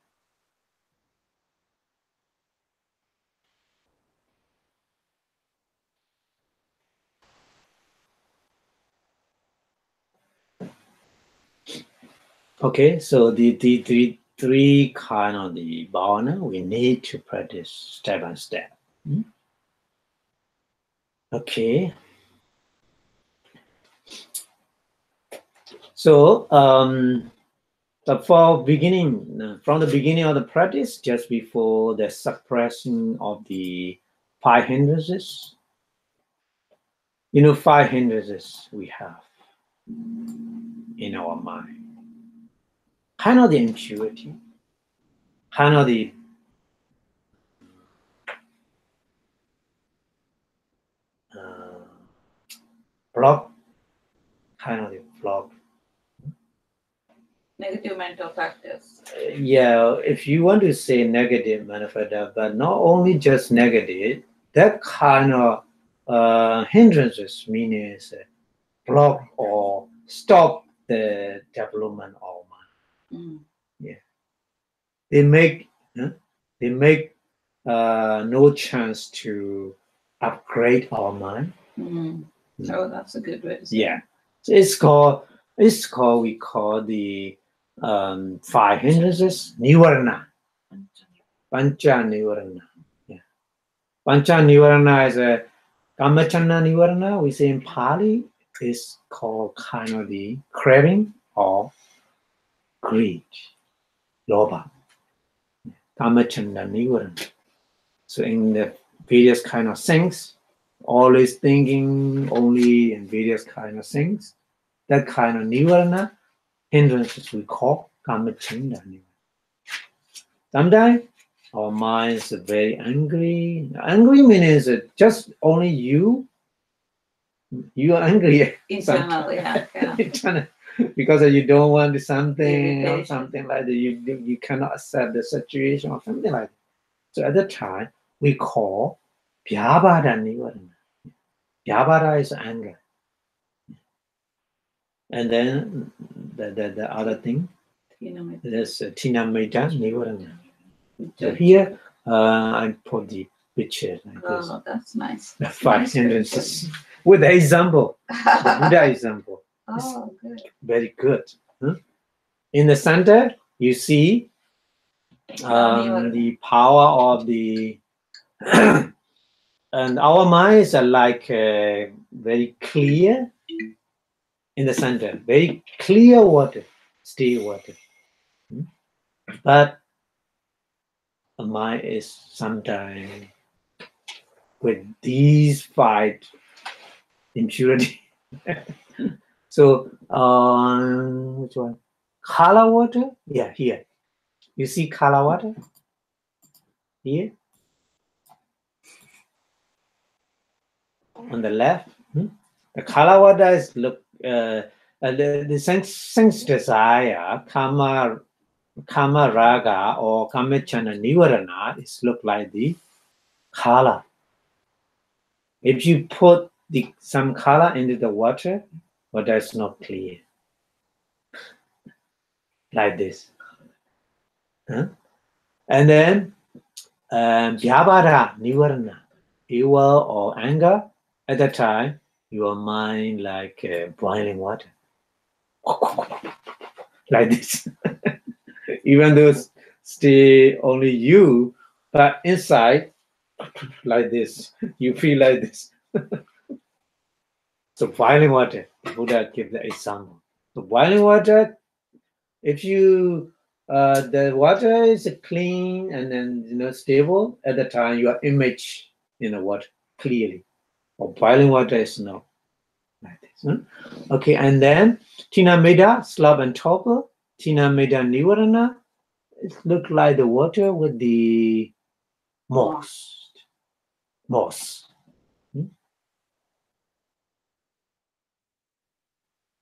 Okay, so the three kind of the bhavana we need to practice step by step. Okay. So from the beginning of the practice, just before the suppression of the 5 hindrances, 5 hindrances we have in our mind. Kind of the impurity, kind of the block, kind of the block. Negative mental factors. Yeah, if you want to say negative mental factor, but not only just negative, that kind of hindrances means block or stop the development of mind. Yeah, they make no chance to upgrade our mind. Oh, that's a good way to say. Yeah, so we call the 5 hindrances nivarana, pañca-dvārika-javana. Yeah, pañca-dvārika-javana is a kamma-nivarana. We say in Pali is called kind of the craving or greed, lobha. Kamma-nivarana. So in the various kind of things, always thinking only in various kind of things, that kind of nivarana hindrances we call kamma-nivarana. Sometimes our mind is very angry. Angry means just only you are angry. Internally, yeah. Because you don't want something or something like that. You cannot accept the situation or something like that. So at that time, we call vyabhada-nivarana. Vyabhada is anger. And then the other thing, there's thina-middha-nivarana. So here, I put the picture like this. Oh, that's nice. The 5 hindrances with the example, the Buddha example. Oh, good. Very good. In the center, you see the power of the and our minds are like very clear in the center, very clear water, still water. But the mind is sometimes with these 5 impurity. So which one? Kala water? Yeah, here. You see kala water? Here? On the left? The kala water is the sense desire, kamma raga or kamma-nivarana is look like the kala If you put some color into the water, water is not clear. Like this. Huh? And then vyabhara, nivarana, evil or anger, at that time, your mind like boiling water. Like this. Even though stay only you, but inside, like this, you feel like this. So boiling water, Buddha gives the example. So boiling water, if you the water is clean and then stable, at the time your image in the water clearly. Or boiling water is not like this. Huh? Okay, and then tina meda, slob and torpor, tina meda nivarana, it look like the water with the moss.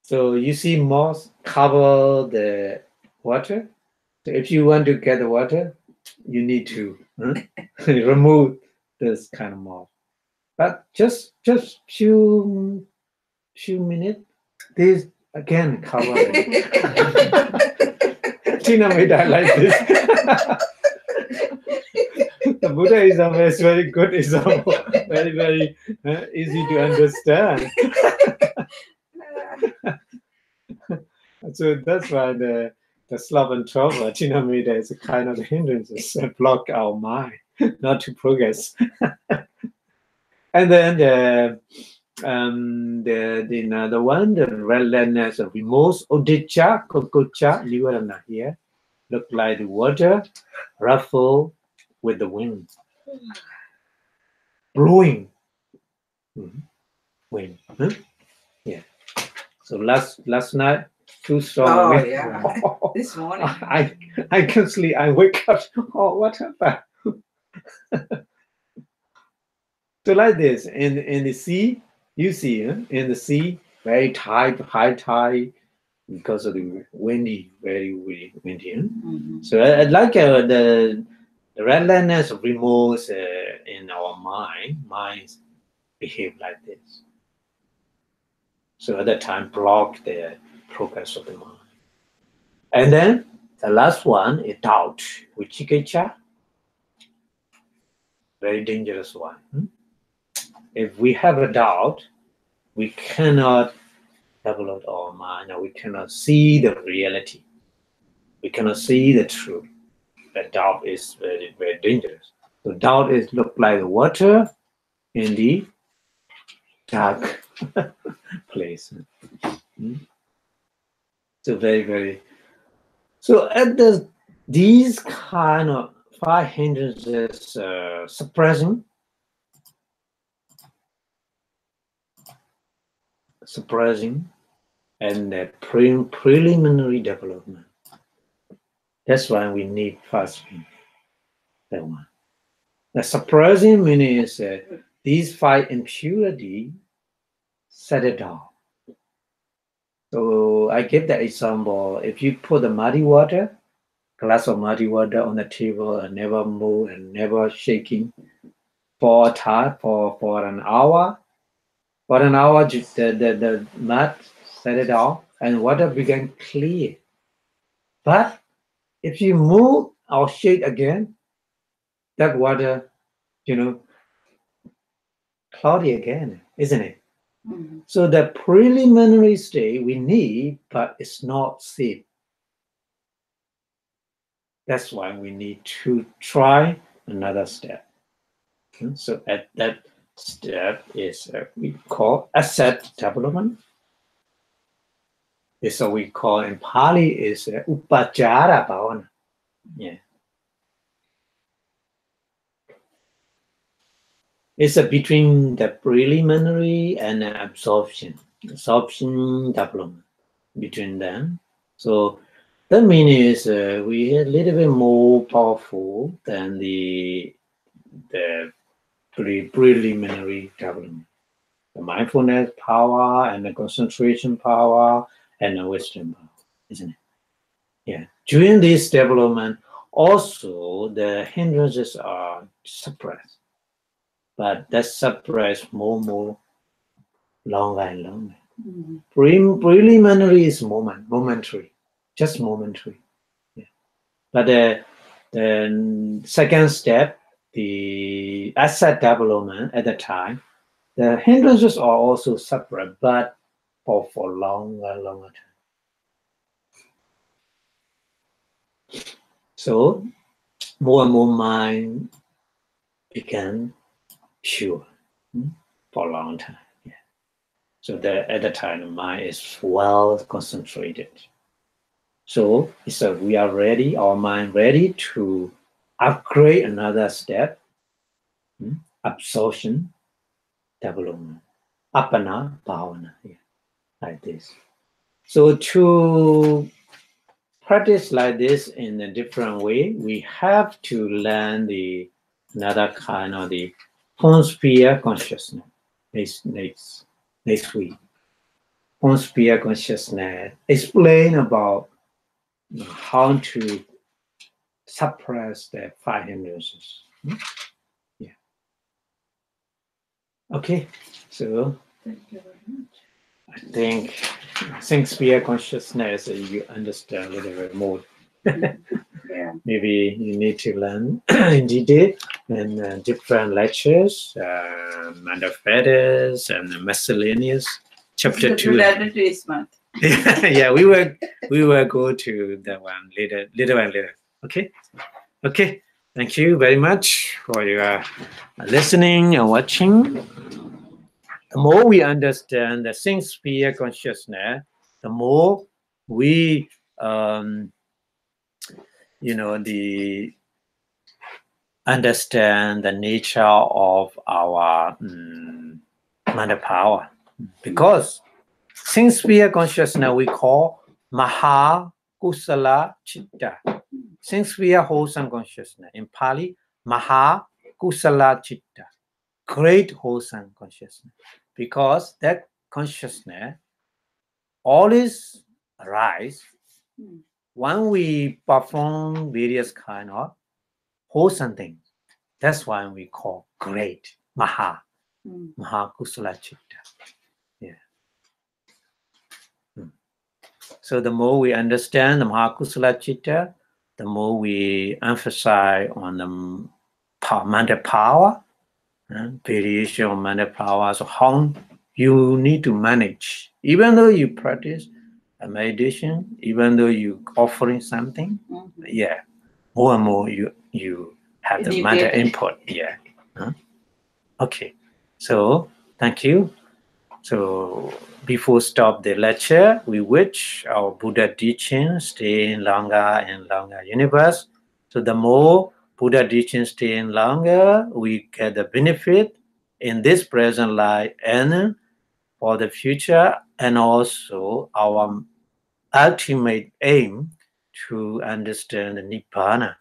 So you see moss cover the water. So if you want to get the water, you need to remove this kind of moss. But just few minutes, this again cover it. Tina Meda like this. The Buddhism is very good example, very, very easy to understand. So that's why the slob and trouble, Tina Meda is a kind of hindrances that block our mind not to progress. And then the another one, the relentless of remorse, udicca, kokocha, nivarana here, look like the water ruffle with the wind, blowing. Wind. Huh? Yeah. So last night, too strong. Oh yeah. This morning. I can sleep. I wake up. Oh, what happened? So like this, in the sea, you see, in the sea, very tight, high tide, because of the windy, very windy. So I'd like the relentless of remorse in our minds behave like this. So at that time, block the progress of the mind. And then the last one is doubt, vicikiccha, very dangerous one. If we have a doubt, we cannot develop our mind, or we cannot see the reality. We cannot see the truth. That doubt is very, very dangerous. So doubt is look like the water in the dark place. So very, very. So at these kind of 5 hindrances suppressing, and the preliminary development. That's why we need fasting. That one. The suppressing meaning is these 5 impurity set it down. So I give the example. If you put the muddy water, glass of muddy water on the table and never move and never shaking for an hour. For an hour, the mud set it down and water began clear. But if you move or shake again, that water, cloudy again, isn't it? So the preliminary state we need, but it's not safe. That's why we need to try another step. So at that step is we call asset development. This is what we call in Pali is upekkhā. Yeah. It's between the preliminary and absorption development between them. So that means we are a little bit more powerful than the preliminary development. The mindfulness power and the concentration power and the wisdom power, isn't it? Yeah. During this development, also the hindrances are suppressed. but that separates more longer and longer. Mm. Preliminary is momentary, just momentary. Yeah. But the second step, the asset development at the time, the hindrances are also separate, but for longer time. So more and more mind became pure for a long time. Yeah. So at the time, the mind is well concentrated. So we are ready, our mind ready to upgrade another step, absorption, development, upekkhā, yeah, like this. So to practice like this in a different way, we have to learn another kind of the home sphere consciousness next week. Home sphere consciousness explain about how to suppress the five hindrances. Yeah. Okay. So Thank you very much. I think sphere consciousness you understand a little bit more. Yeah. Maybe you need to learn in detail in different lectures, manifestos and miscellaneous. Chapter 2. This month. Yeah, we will go to that one later. Okay. Thank you very much for your listening and watching. The more we understand the six sphere consciousness, the more we understand the nature of our mental power. Because six sphere consciousness we call kusala chitta. Six sphere wholesome consciousness. In Pali, kusala chitta. Great wholesome consciousness. Because that consciousness always arises when we perform various kind of wholesome things. That's why we call great kusala chitta. Yeah. So the more we understand the kusala chitta, the more we emphasize on the mental power, variation of mental power. So how you need to manage, even though you practice a meditation, even though you offering something, yeah, more and more you have the mental input. Yeah. Okay. So thank you. So before stop the lecture, we wish our Buddha teaching stay in longer and longer universe. So the more Buddha teaching stay in longer, we get the benefit in this present life and for the future, and also our ultimate aim to understand the Nibbana,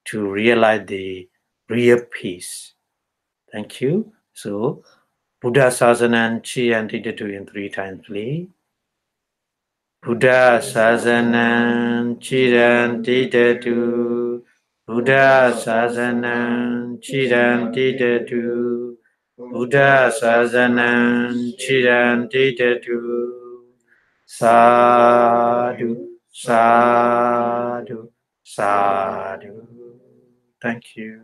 to realize the real peace. Thank you. So Buddha Sasanam Chiyanti to in 3 times, please. Buddha Sasanam Chiyanti to. Buddha Sasanam Chiyanti to. Buddha Sasanam Chiyanti to. Sadhu, sadhu, sadhu. Thank you.